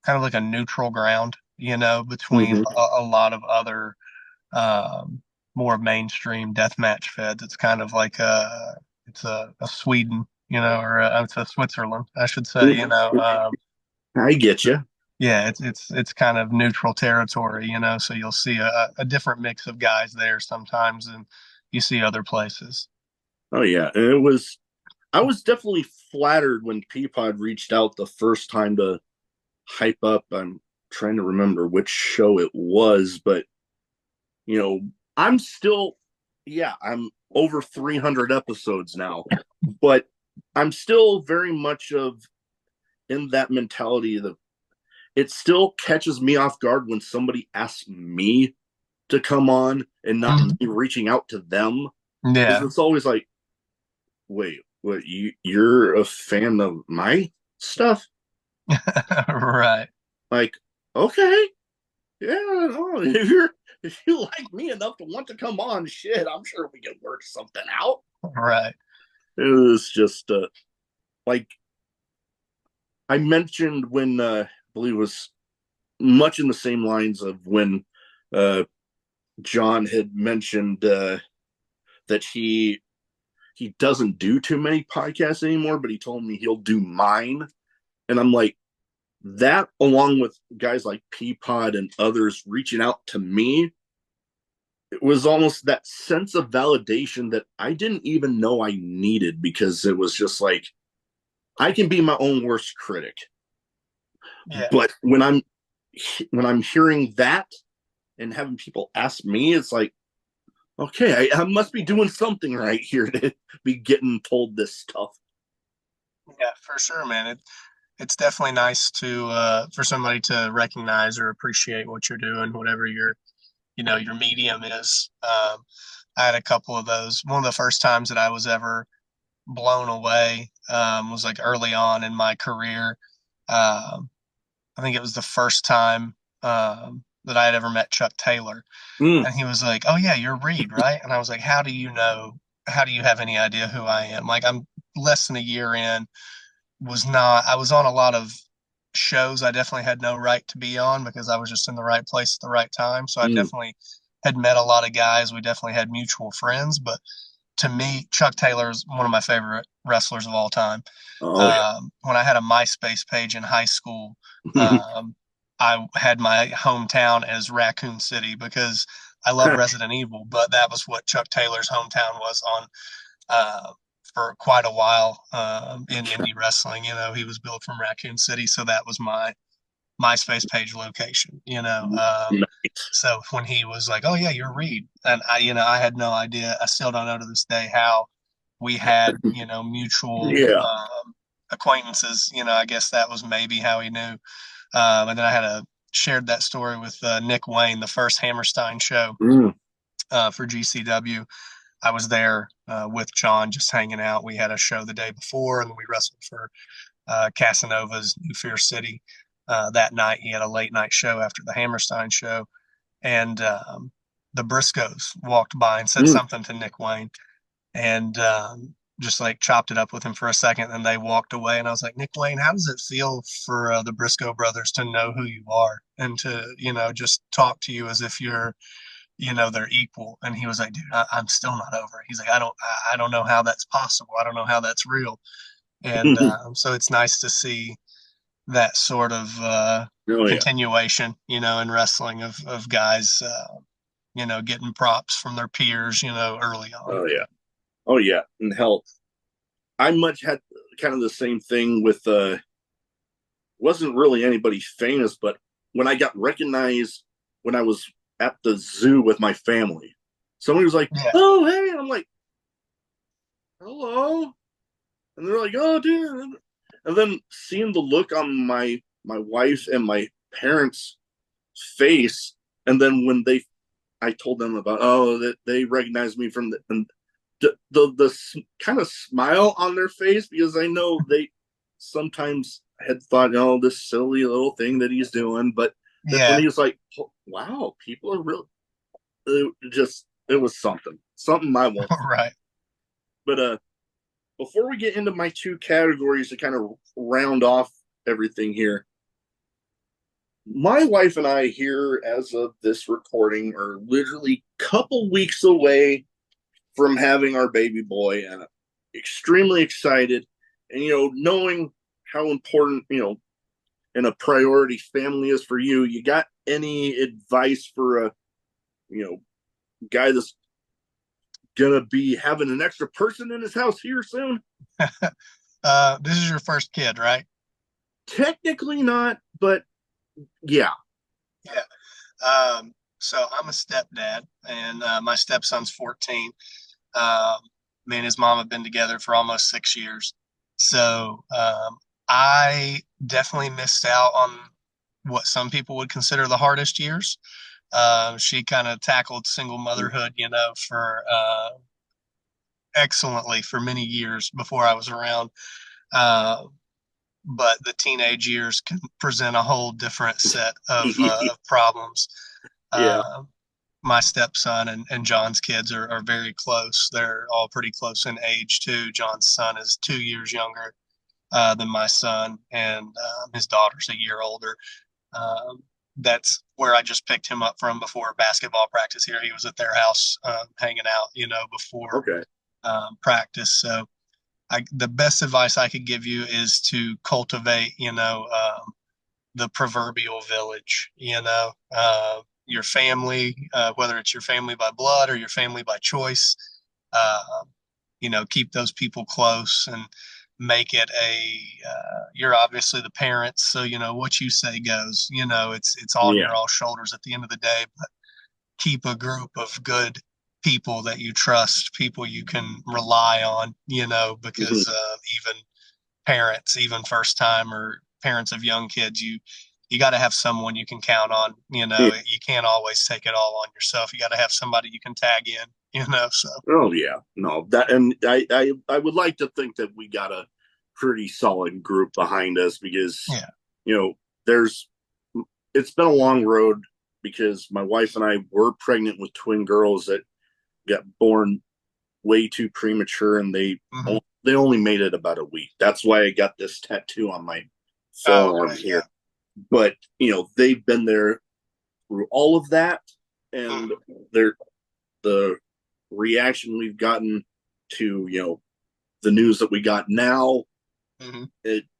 kind of like a neutral ground, between Mhm. a lot of other um, more mainstream deathmatch feds. It's kind of like it's a Sweden, or it's a Switzerland, I should say. I get you. Yeah, it's kind of neutral territory, So you'll see a different mix of guys there sometimes than you see other places. Oh yeah, and I was definitely flattered when Peapod reached out the first time to hype up. I'm trying to remember which show it was, but you know, I'm still, yeah, I'm over 300 episodes now, but I'm still very much of in that mentality that it still catches me off guard when somebody asks me to come on and not Mhm. me reaching out to them. Because Yeah. it's always like, wait, what, you're a fan of my stuff? Right. Like, okay, yeah, no, if you like me enough to want to come on, shit, I'm sure we can work something out. Right. It was just like I mentioned when I believe it was much in the same lines of when uh, John had mentioned that he doesn't do too many podcasts anymore, but he told me he'll do mine, and I'm like that, along with guys like Peapod and others reaching out to me. It was almost that sense of validation that I didn't even know I needed, because it was just like I can be my own worst critic. Yeah. But when I'm hearing that and having people ask me, it's like, okay, I must be doing something right here to be getting told this stuff. Yeah, for sure, man. It's definitely nice to for somebody to recognize or appreciate what you're doing, whatever your medium is. I had a couple of those. One of the first times that I was ever blown away was like early on in my career. Um, I think it was the first time that I had ever met Chuck Taylor, Mm. and he was like, "Oh yeah, you're Reed, right?" And I was like, "How do you know? How do you have any idea who I am?" Like, I'm less than a year in. I was on a lot of shows I definitely had no right to be on because I was just in the right place at the right time. So I Mm. definitely had met a lot of guys. We definitely had mutual friends. But to me, Chuck Taylor is one of my favorite wrestlers of all time. Oh yeah. When I had a MySpace page in high school, I had my hometown as Raccoon City because I love Resident Evil, but that was what Chuck Taylor's hometown was on uh, for quite a while in indie wrestling. He was built from Raccoon City, so that was my MySpace page location. So when he was like, "Oh yeah, you're Reed," and I had no idea. I still don't know to this day how we had mutual Yeah. acquaintances. I guess that was maybe how he knew. And then I had shared that story with Nick Wayne, the first Hammerstein show Mm. for GCW. I was there with John, just hanging out. We had a show the day before, and then we wrestled for Casanova's New Fear City that night. He had a late night show after the Hammerstein show, and the Briscoes walked by and said Mm. something to Nick Wayne, and just like chopped it up with him for a second. And they walked away, and I was like, Nick Wayne, how does it feel for the Briscoe brothers to know who you are and to just talk to you as if you're they're equal? And he was like, dude, I'm still not over it. He's like, I don't know how that's possible. I don't know how that's real. And so it's nice to see that sort of Oh yeah. continuation, in wrestling of guys, getting props from their peers, early on. Oh yeah. Oh yeah. And hell, I much had kind of the same thing with wasn't really anybody famous, but when I got recognized when I was at the zoo with my family, somebody was like, Yeah. "Oh hey," and I'm like, "Hello," and they're like, "Oh dude," and then seeing the look on my wife and my parents' face, and then when I told them about, oh, that they recognized me from and the kind of smile on their face, because I know they sometimes had thought, oh, this silly little thing that he's doing, but then when Yeah. he was like, oh, wow, people are real, it was something I won't. Right. But before we get into my two categories to kind of round off everything here, My wife and I here as of this recording are literally a couple weeks away from having our baby boy and extremely excited. And, knowing how important, and a priority family is for you, you got any advice for a, guy that's going to be having an extra person in his house here soon? This is your first kid, right? Technically not, but yeah. Yeah. So I'm a stepdad, and my stepson's 14. Me and his mom have been together for almost 6 years. So I definitely missed out on what some people would consider the hardest years. She kind of tackled single motherhood, for excellently for many years before I was around. Uh, but the teenage years can present a whole different set of problems. Yeah. My stepson and John's kids are very close. They're all pretty close in age too. John's son is 2 years younger than my son, and his daughter's a year older. That's where I just picked him up from before basketball practice here. He was at their house hanging out, before practice. So the best advice I could give you is to cultivate, the proverbial village, your family, whether it's your family by blood or your family by choice, keep those people close and make it you're obviously the parents. So, what you say goes, it's on your all shoulders at the end of the day, but keep a group of good people that you trust, people you can rely on, because even parents, even first time or parents of young kids, you got to have someone you can count on. You can't always take it all on yourself. You got to have somebody you can tag in, so. Oh yeah, no, that, and I would like to think that we got a pretty solid group behind us because, it's been a long road because my wife and I were pregnant with twin girls that got born way too premature, and they only made it about a week. That's why I got this tattoo on my forearm here. Yeah. But they've been there through all of that, and the reaction we've gotten to the news that we got now,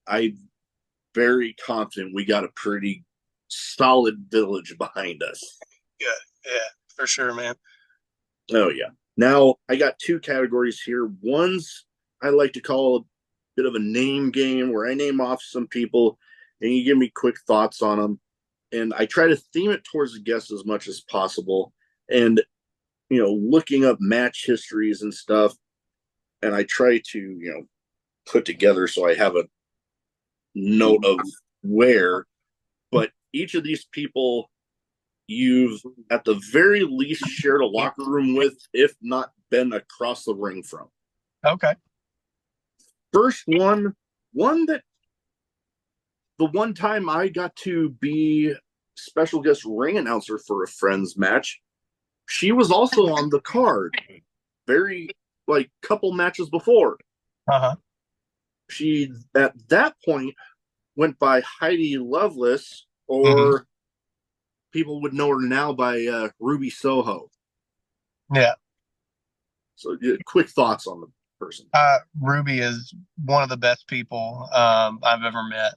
I'm very confident we got a pretty solid village behind us. Good, yeah, for sure, man. Oh yeah. Now I got two categories here. One's I like to call a bit of a name game, where I name off some people and you give me quick thoughts on them, and I try to theme it towards the guest as much as possible, and looking up match histories and stuff, and I try to put together so I have a note of where, but each of these people you've at the very least shared a locker room with, if not been across the ring from. Okay. First one that the one time I got to be special guest ring announcer for a friend's match, she was also on the card, very couple matches before. She at that point went by Heidi Lovelace, or people would know her now by Ruby Soho. Yeah. So quick thoughts on the person. Ruby is one of the best people I've ever met,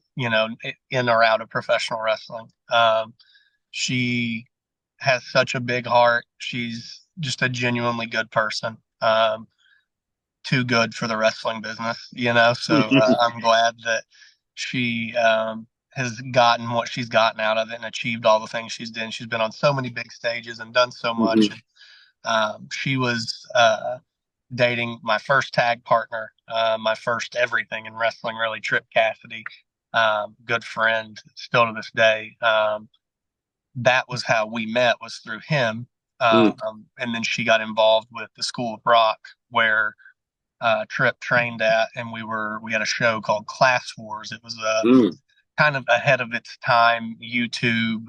in or out of professional wrestling. She has such a big heart. She's just a genuinely good person. Too good for the wrestling business, so I'm glad that she has gotten what she's gotten out of it and achieved all the things she's done. She's been on so many big stages and done so much. And, she was dating my first tag partner, my first everything in wrestling, really, Trip Cassidy, good friend still to this day. That was how we met, was through him. And then she got involved with the School of Rock, where Trip trained at, and we had a show called Class Wars. It was kind of ahead of its time, YouTube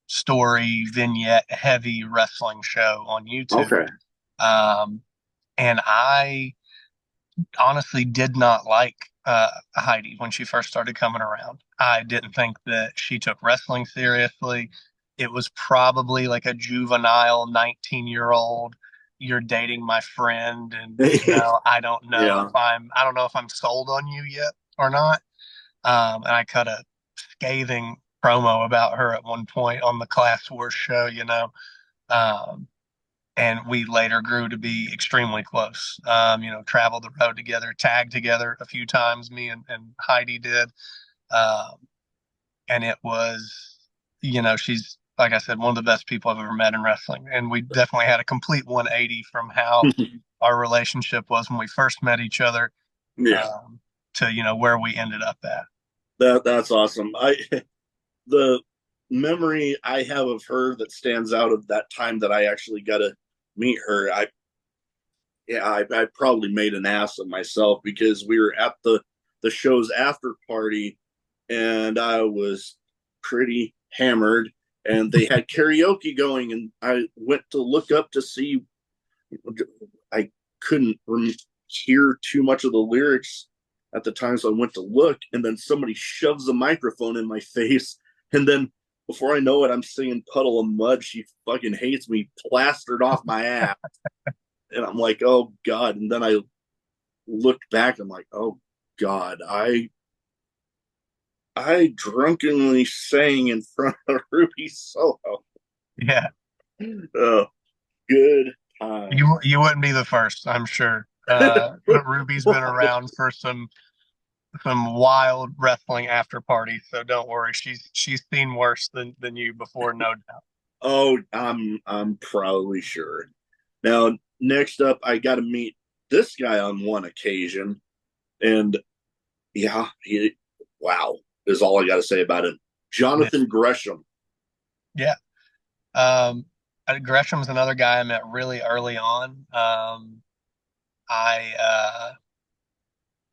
story vignette heavy wrestling show on YouTube. Okay. And I honestly did not like Heidi when she first started coming around. I didn't think that she took wrestling seriously. It was probably like a juvenile 19-year-old. You're dating my friend, and I don't know Yeah. if I'm sold on you yet or not. And I cut a scathing promo about her at one point on the Class Wars show, um, and we later grew to be extremely close. Traveled the road together, tagged together a few times, me and Heidi did. Um, and it was, she's, like I said, one of the best people I've ever met in wrestling. And we definitely had a complete 180 from how our relationship was when we first met each other, Yeah. um, to, where we ended up at. That's awesome. The memory I have of her that stands out of that time that I actually got to meet her, I probably made an ass of myself because we were at the show's after party and I was pretty hammered and they had karaoke going and I went to look up to see. I couldn't hear too much of the lyrics at the time, so I went to look and then somebody shoves a microphone in my face and then before I know it, I'm singing Puddle of Mud. She fucking hates me, plastered off my ass. And I'm like, oh God. And then I looked back, I'm like, oh God, I drunkenly sang in front of Ruby Soho. Yeah. Oh, good time. You wouldn't be the first, I'm sure. Ruby's been around for some wild wrestling after parties, so don't worry. She's seen worse than you before, no doubt. Oh, I'm probably sure. Now, next up, I got to meet this guy on one occasion, and yeah, wow, is all I got to say about him. Jonathan Gresham. Yeah. Gresham's another guy I met really early on. I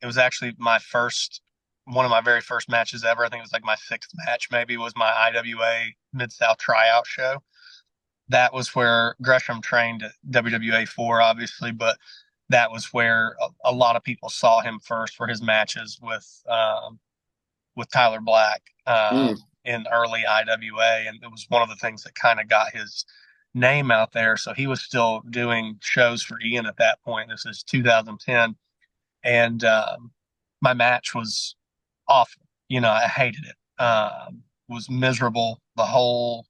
It was actually one of my very first matches ever. I think it was like my sixth match, maybe, was my IWA Midsouth tryout show. That was where Gresham trained at WWA 4, obviously, but that was where a lot of people saw him first for his matches with Tyler Black in early IWA, and it was one of the things that kind of got his name out there. So he was still doing shows for Ian at that point. This is 2010, and my match was awful. I hated it. Was miserable the whole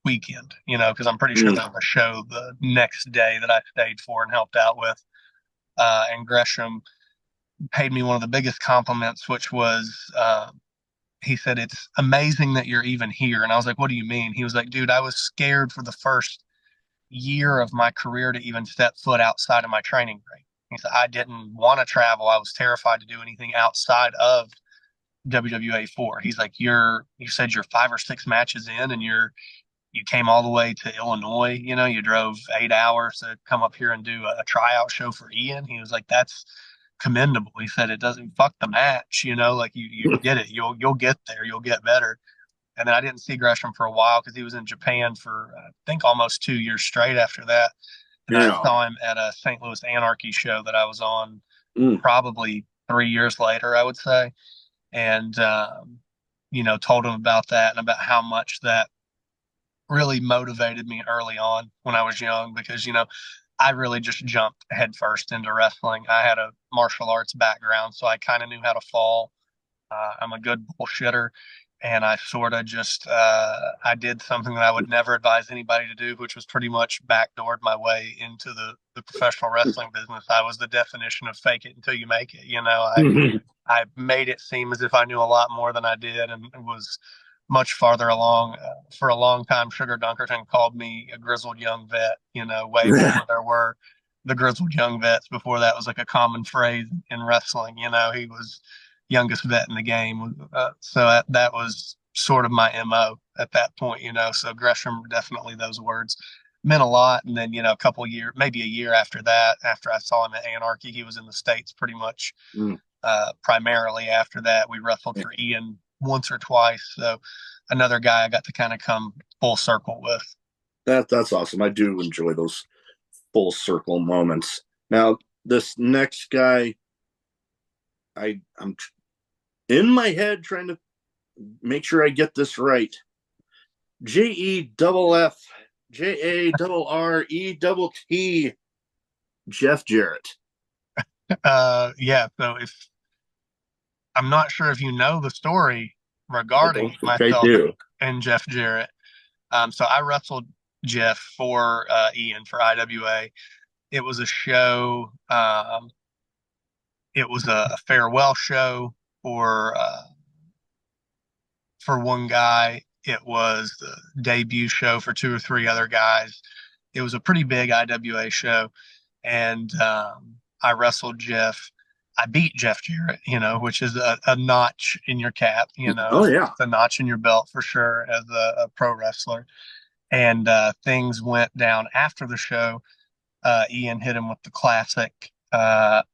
weekend. Because I'm pretty sure there was a show the next day that I stayed for and helped out with. And Gresham paid me one of the biggest compliments, which was he said, "It's amazing that you're even here." And I was like, "What do you mean?" He was like, "Dude, I was scared for the first year of my career to even step foot outside of my training rate." He said, "I didn't want to travel. I was terrified to do anything outside of WWA 4." He's like, you said you're 5 or 6 matches in and you came all the way to Illinois. You drove 8 hours to come up here and do a tryout show for Ian." He was like, "That's commendable." He said, "It doesn't fuck the match, like you get it. You'll get there. You'll get better." And then I didn't see Gresham for a while because he was in Japan for, I think, almost 2 years straight after that. And I saw him at a St. Louis Anarchy show that I was on probably 3 years later, I would say. And, told him about that and about how much that really motivated me early on when I was young because, I really just jumped headfirst into wrestling. I had a martial arts background, so I kind of knew how to fall. I'm a good bullshitter, and I sort of just I did something that I would never advise anybody to do, which was pretty much backdoored my way into the professional wrestling business. I was the definition of fake it until you make it. I made it seem as if I knew a lot more than I did, and was much farther along. For a long time, Sugar Dunkerton called me a grizzled young vet. Way before there were the grizzled young vets. Before that was like a common phrase in wrestling. He was youngest vet in the game. So that was sort of my MO at that point, So Gresham, definitely those words meant a lot. And then, a couple of years, maybe a year after that, after I saw him at Anarchy, he was in the States pretty much primarily after that. We wrestled for Ian once or twice. So another guy I got to kind of come full circle with. That's awesome. I do enjoy those full circle moments. Now, this next guy, I'm in my head trying to make sure I get this right. JEFFJARRETT, Jeff Jarrett. Yeah. So if I'm not sure if you know the story I don't regarding think I myself do. and Jeff Jarrett. So I wrestled Jeff for Ian for IWA. It was a show. It was a farewell show for one guy. It was the debut show for two or three other guys. It was a pretty big IWA show, and I wrestled Jeff. I beat Jeff Jarrett, which is a notch in your cap, Oh yeah, a notch in your belt for sure as a pro wrestler. And things went down after the show. Ian hit him with the classic. I'll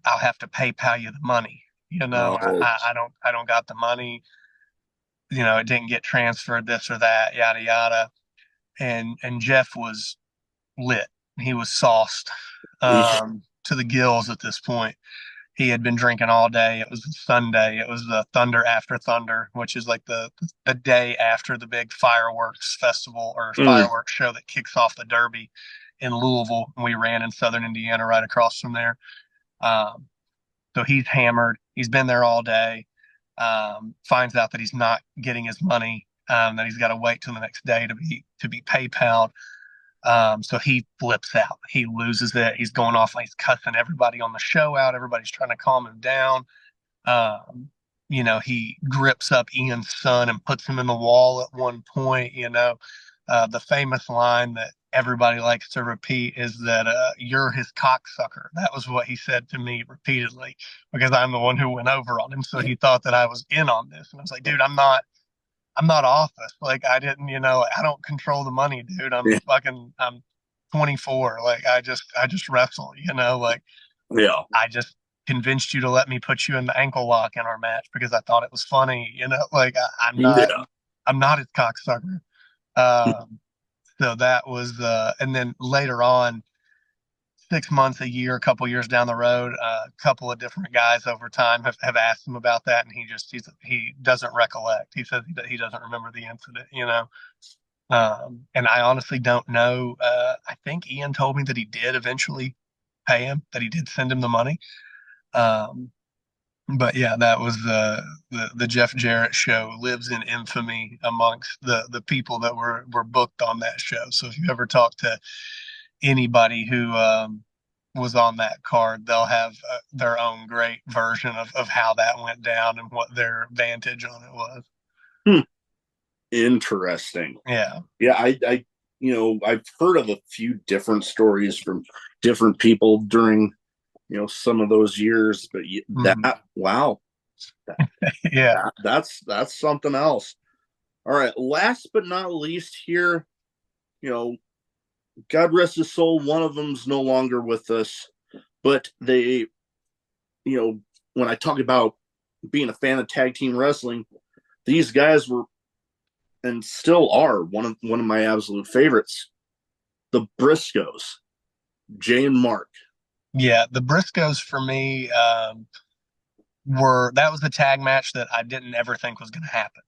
have to PayPal you the money. oh I don't got the money. It didn't get transferred, this or that, yada yada. And Jeff was lit. He was sauced to the gills at this point. He had been drinking all day. It was Sunday. It was the Thunder After Thunder, which is like the day after the big fireworks festival or fireworks show that kicks off the Derby in Louisville. We ran in Southern Indiana right across from there. So he's hammered. He's been there all day. Finds out that he's not getting his money. That he's got to wait till the next day to be PayPal'd. So he flips out. He loses it. He's going off. He's cussing everybody on the show out. Everybody's trying to calm him down. He grips up Ian's son and puts him in the wall at one point. The famous line that everybody likes to repeat is that you're his cocksucker. That was what he said to me repeatedly because I'm the one who went over on him. So he thought that I was in on this. And I was like, dude, I'm not office. Like I didn't, I don't control the money, dude. I'm 24. Like I just wrestle, yeah. I just convinced you to let me put you in the ankle lock in our match because I thought it was funny, like I'm not his cocksucker. So that was, and then later on, 6 months, a year, a couple years down the road, a couple of different guys over time have asked him about that, and he doesn't recollect. He says he doesn't remember the incident, and I honestly don't know. I think Ian told me that he did eventually pay him, that he did send him the money. But yeah, that was the Jeff Jarrett show lives in infamy amongst the people that were booked on that show. So if you ever talk to anybody who was on that card, they'll have their own great version of how that went down and what their vantage on it was. Interesting. Yeah. Yeah, I've heard of a few different stories from different people during some of those years, but wow. Yeah. That's something else. All right, last but not least here, God rest his soul, one of them's no longer with us, but they, when I talk about being a fan of tag team wrestling, these guys were and still are one of my absolute favorites. The Briscoes, Jay and Mark. Yeah, the Briscoes for me that was the tag match that I didn't ever think was going to happen.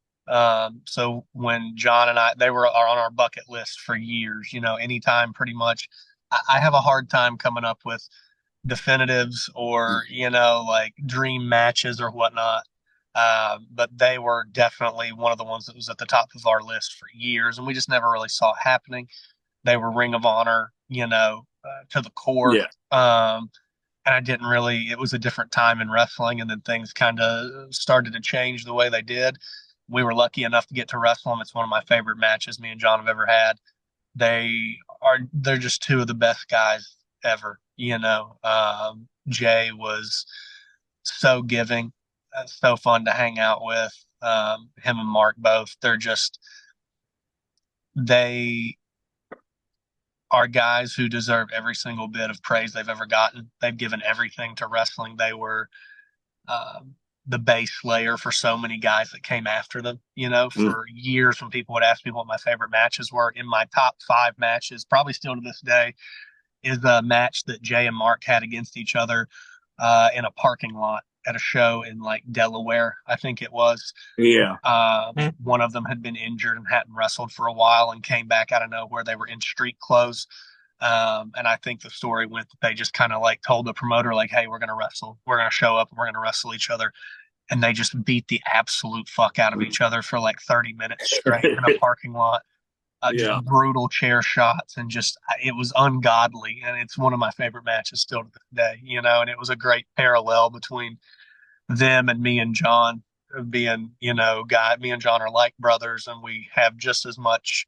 So when John and they are on our bucket list for years, anytime pretty much. I have a hard time coming up with definitives or, like dream matches or whatnot. But they were definitely one of the ones that was at the top of our list for years, and we just never really saw it happening. They were Ring of Honor, to the core. Yeah. And I didn't really, it was a different time in wrestling, and then things kind of started to change the way they did. We were lucky enough to get to wrestle them. It's one of my favorite matches me and John have ever had. They're just two of the best guys ever. Jay was so giving, so fun to hang out with. Him and Mark both. They are guys who deserve every single bit of praise they've ever gotten. They've given everything to wrestling. They were the base layer for so many guys that came after them. For years when people would ask me what my favorite matches were, in my top 5 matches, probably still to this day, is a match that Jay and Mark had against each other in a parking lot at a show in like Delaware, I think it was. Yeah. One of them had been injured and hadn't wrestled for a while and came back out of nowhere. They were in street clothes. And I think the story went that they just kind of like told the promoter, like, hey, we're going to wrestle. We're going to show up and we're going to wrestle each other. And they just beat the absolute fuck out of each other for like 30 minutes straight in a parking lot. Just brutal chair shots, and just it was ungodly. And it's one of my favorite matches still to this day, you know. And it was a great parallel between them and me and John being, you know, me and John are like brothers, and we have just as much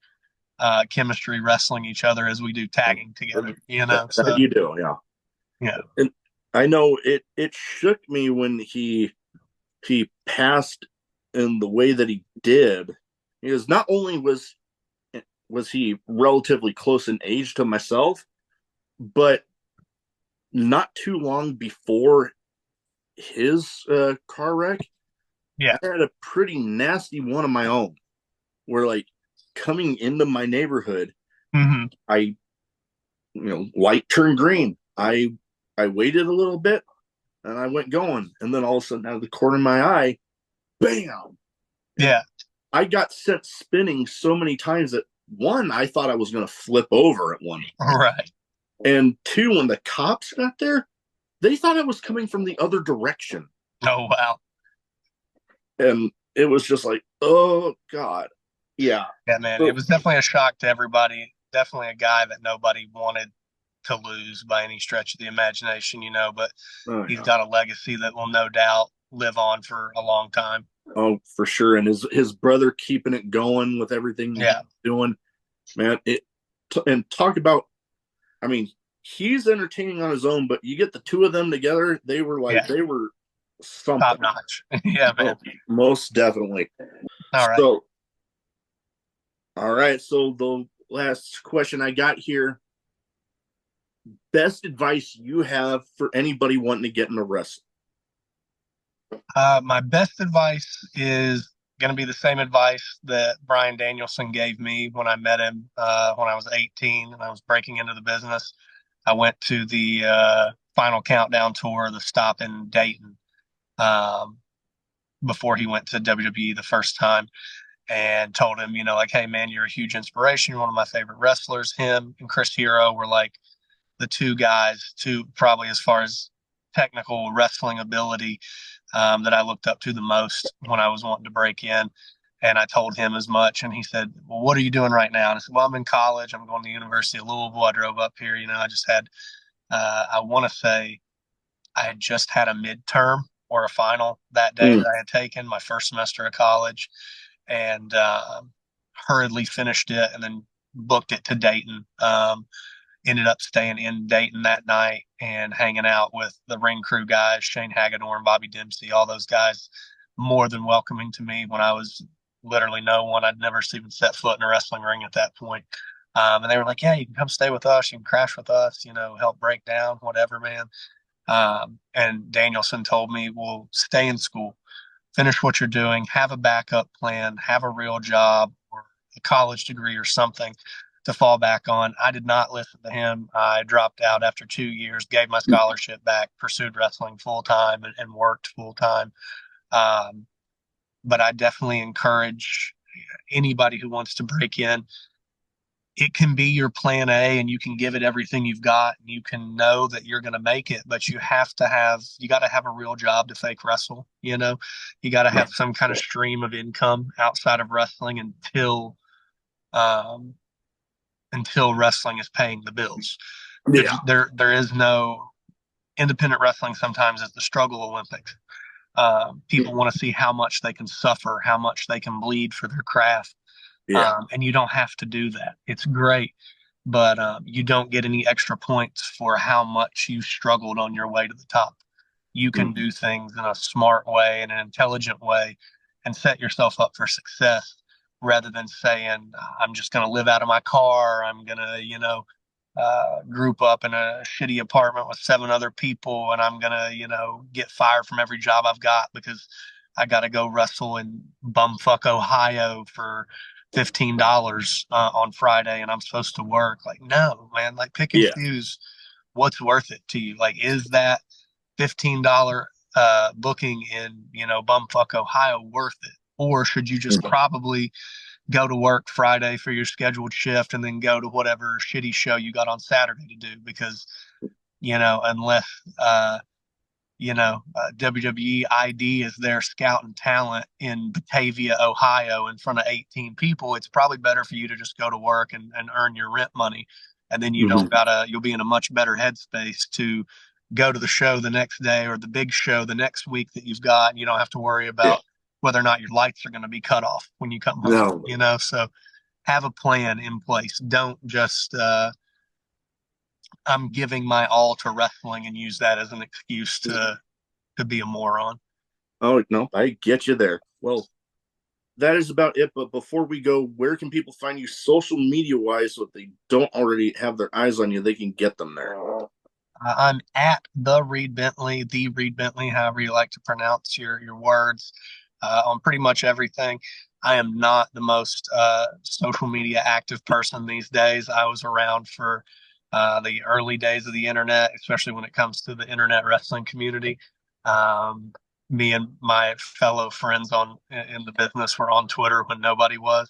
chemistry wrestling each other as we do tagging together, you know. So you do, yeah. And I know it shook me when he passed in the way that he did, because not only was he relatively close in age to myself, but not too long before his car wreck, I had a pretty nasty one of my own, where like coming into my neighborhood, I, light turned green. I waited a little bit and I went going, and then all of a sudden out of the corner of my eye, bam! Yeah. I got sent spinning so many times that, one, I thought I was going to flip over at one point. Right. And two, when the cops got there, they thought I was coming from the other direction. Oh, wow. And it was just like, oh, God. Yeah. Yeah, man. It was definitely a shock to everybody. Definitely a guy that nobody wanted to lose by any stretch of the imagination, you know, but he's got a legacy that will no doubt live on for a long time. Oh, for sure. And his brother keeping it going with everything he's doing, man. And talk about, I mean, he's entertaining on his own, but you get the two of them together, they were like, they were something. Top notch. Yeah, man. Oh, most definitely. All right. So the last question I got here, best advice you have for anybody wanting to get into wrestling? My best advice is going to be the same advice that Brian Danielson gave me when I met him when I was 18 and I was breaking into the business. I went to the Final Countdown tour, the stop in Dayton, before he went to WWE the first time, and told him, like, hey, man, you're a huge inspiration. You're one of my favorite wrestlers. Him and Chris Hero were like the two guys, probably as far as technical wrestling ability, that I looked up to the most when I was wanting to break in. And I told him as much. And he said, well, what are you doing right now? And I said, well, I'm in college. I'm going to the University of Louisville. I drove up here. I just had, I want to say I had just had a midterm or a final that day that I had taken my first semester of college, and hurriedly finished it and then booked it to Dayton. Ended up staying in Dayton that night and hanging out with the ring crew guys, Shane Hagedorn, Bobby Dempsey, all those guys, more than welcoming to me when I was literally no one. I'd never even set foot in a wrestling ring at that point. And they were like, yeah, you can come stay with us. You can crash with us, help break down, whatever, man. And Danielson told me, well, stay in school, finish what you're doing, have a backup plan, have a real job or a college degree or something to fall back on. I did not listen to him. I dropped out after 2 years, gave my scholarship back, pursued wrestling full time and worked full time. But I definitely encourage anybody who wants to break in. It can be your plan A and you can give it everything you've got and you can know that you're going to make it, but you got to have a real job to fake wrestle. You got to have some kind of stream of income outside of wrestling until wrestling is paying the bills. Yeah. There is no independent wrestling. Sometimes it's the struggle Olympics. People want to see how much they can suffer, how much they can bleed for their craft. Yeah. And you don't have to do that. It's great, but you don't get any extra points for how much you struggled on your way to the top. You can do things in a smart way, in an intelligent way, and set yourself up for success, rather than saying, I'm just going to live out of my car. I'm going to, group up in a shitty apartment with 7 other people. And I'm going to, get fired from every job I've got because I got to go wrestle in bumfuck Ohio for $15 on Friday. And I'm supposed to work. Like, no, man, like pick and choose what's worth it to you. Like, is that $15 booking in, bumfuck Ohio worth it? Or should you just probably go to work Friday for your scheduled shift and then go to whatever shitty show you got on Saturday to do? Because, unless, WWE ID is there scouting talent in Batavia, Ohio in front of 18 people, it's probably better for you to just go to work and earn your rent money. And then you'll be in a much better headspace to go to the show the next day or the big show the next week that you've got. And you don't have to worry about whether or not your lights are going to be cut off when you come home, so have a plan in place. Don't just, I'm giving my all to wrestling and use that as an excuse to be a moron. Oh, no, I get you there. Well, that is about it. But before we go, where can people find you social media wise? So if they don't already have their eyes on you, they can get them there. I'm at the Reed Bentley, however you like to pronounce your words, on pretty much everything. I am not the most social media active person these days. I was around for the early days of the internet, especially when it comes to the internet wrestling community. Me and my fellow friends in the business were on Twitter when nobody was,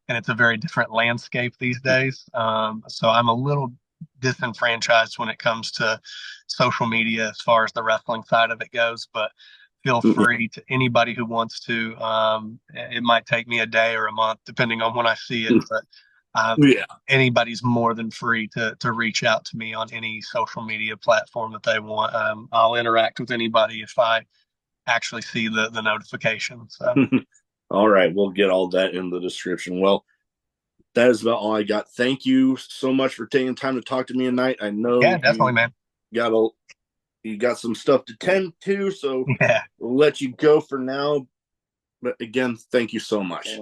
and it's a very different landscape these days. So I'm a little disenfranchised when it comes to social media as far as the wrestling side of it goes, but feel free to anybody who wants to. It might take me a day or a month depending on when I see it, but anybody's more than free to reach out to me on any social media platform that they want. I'll interact with anybody if I actually see the notification. So all right, we'll get all that in the description. Well, that is about all I got. Thank you so much for taking time to talk to me tonight. I know definitely, man. You got some stuff to tend to, so we'll let you go for now. But again, thank you so much.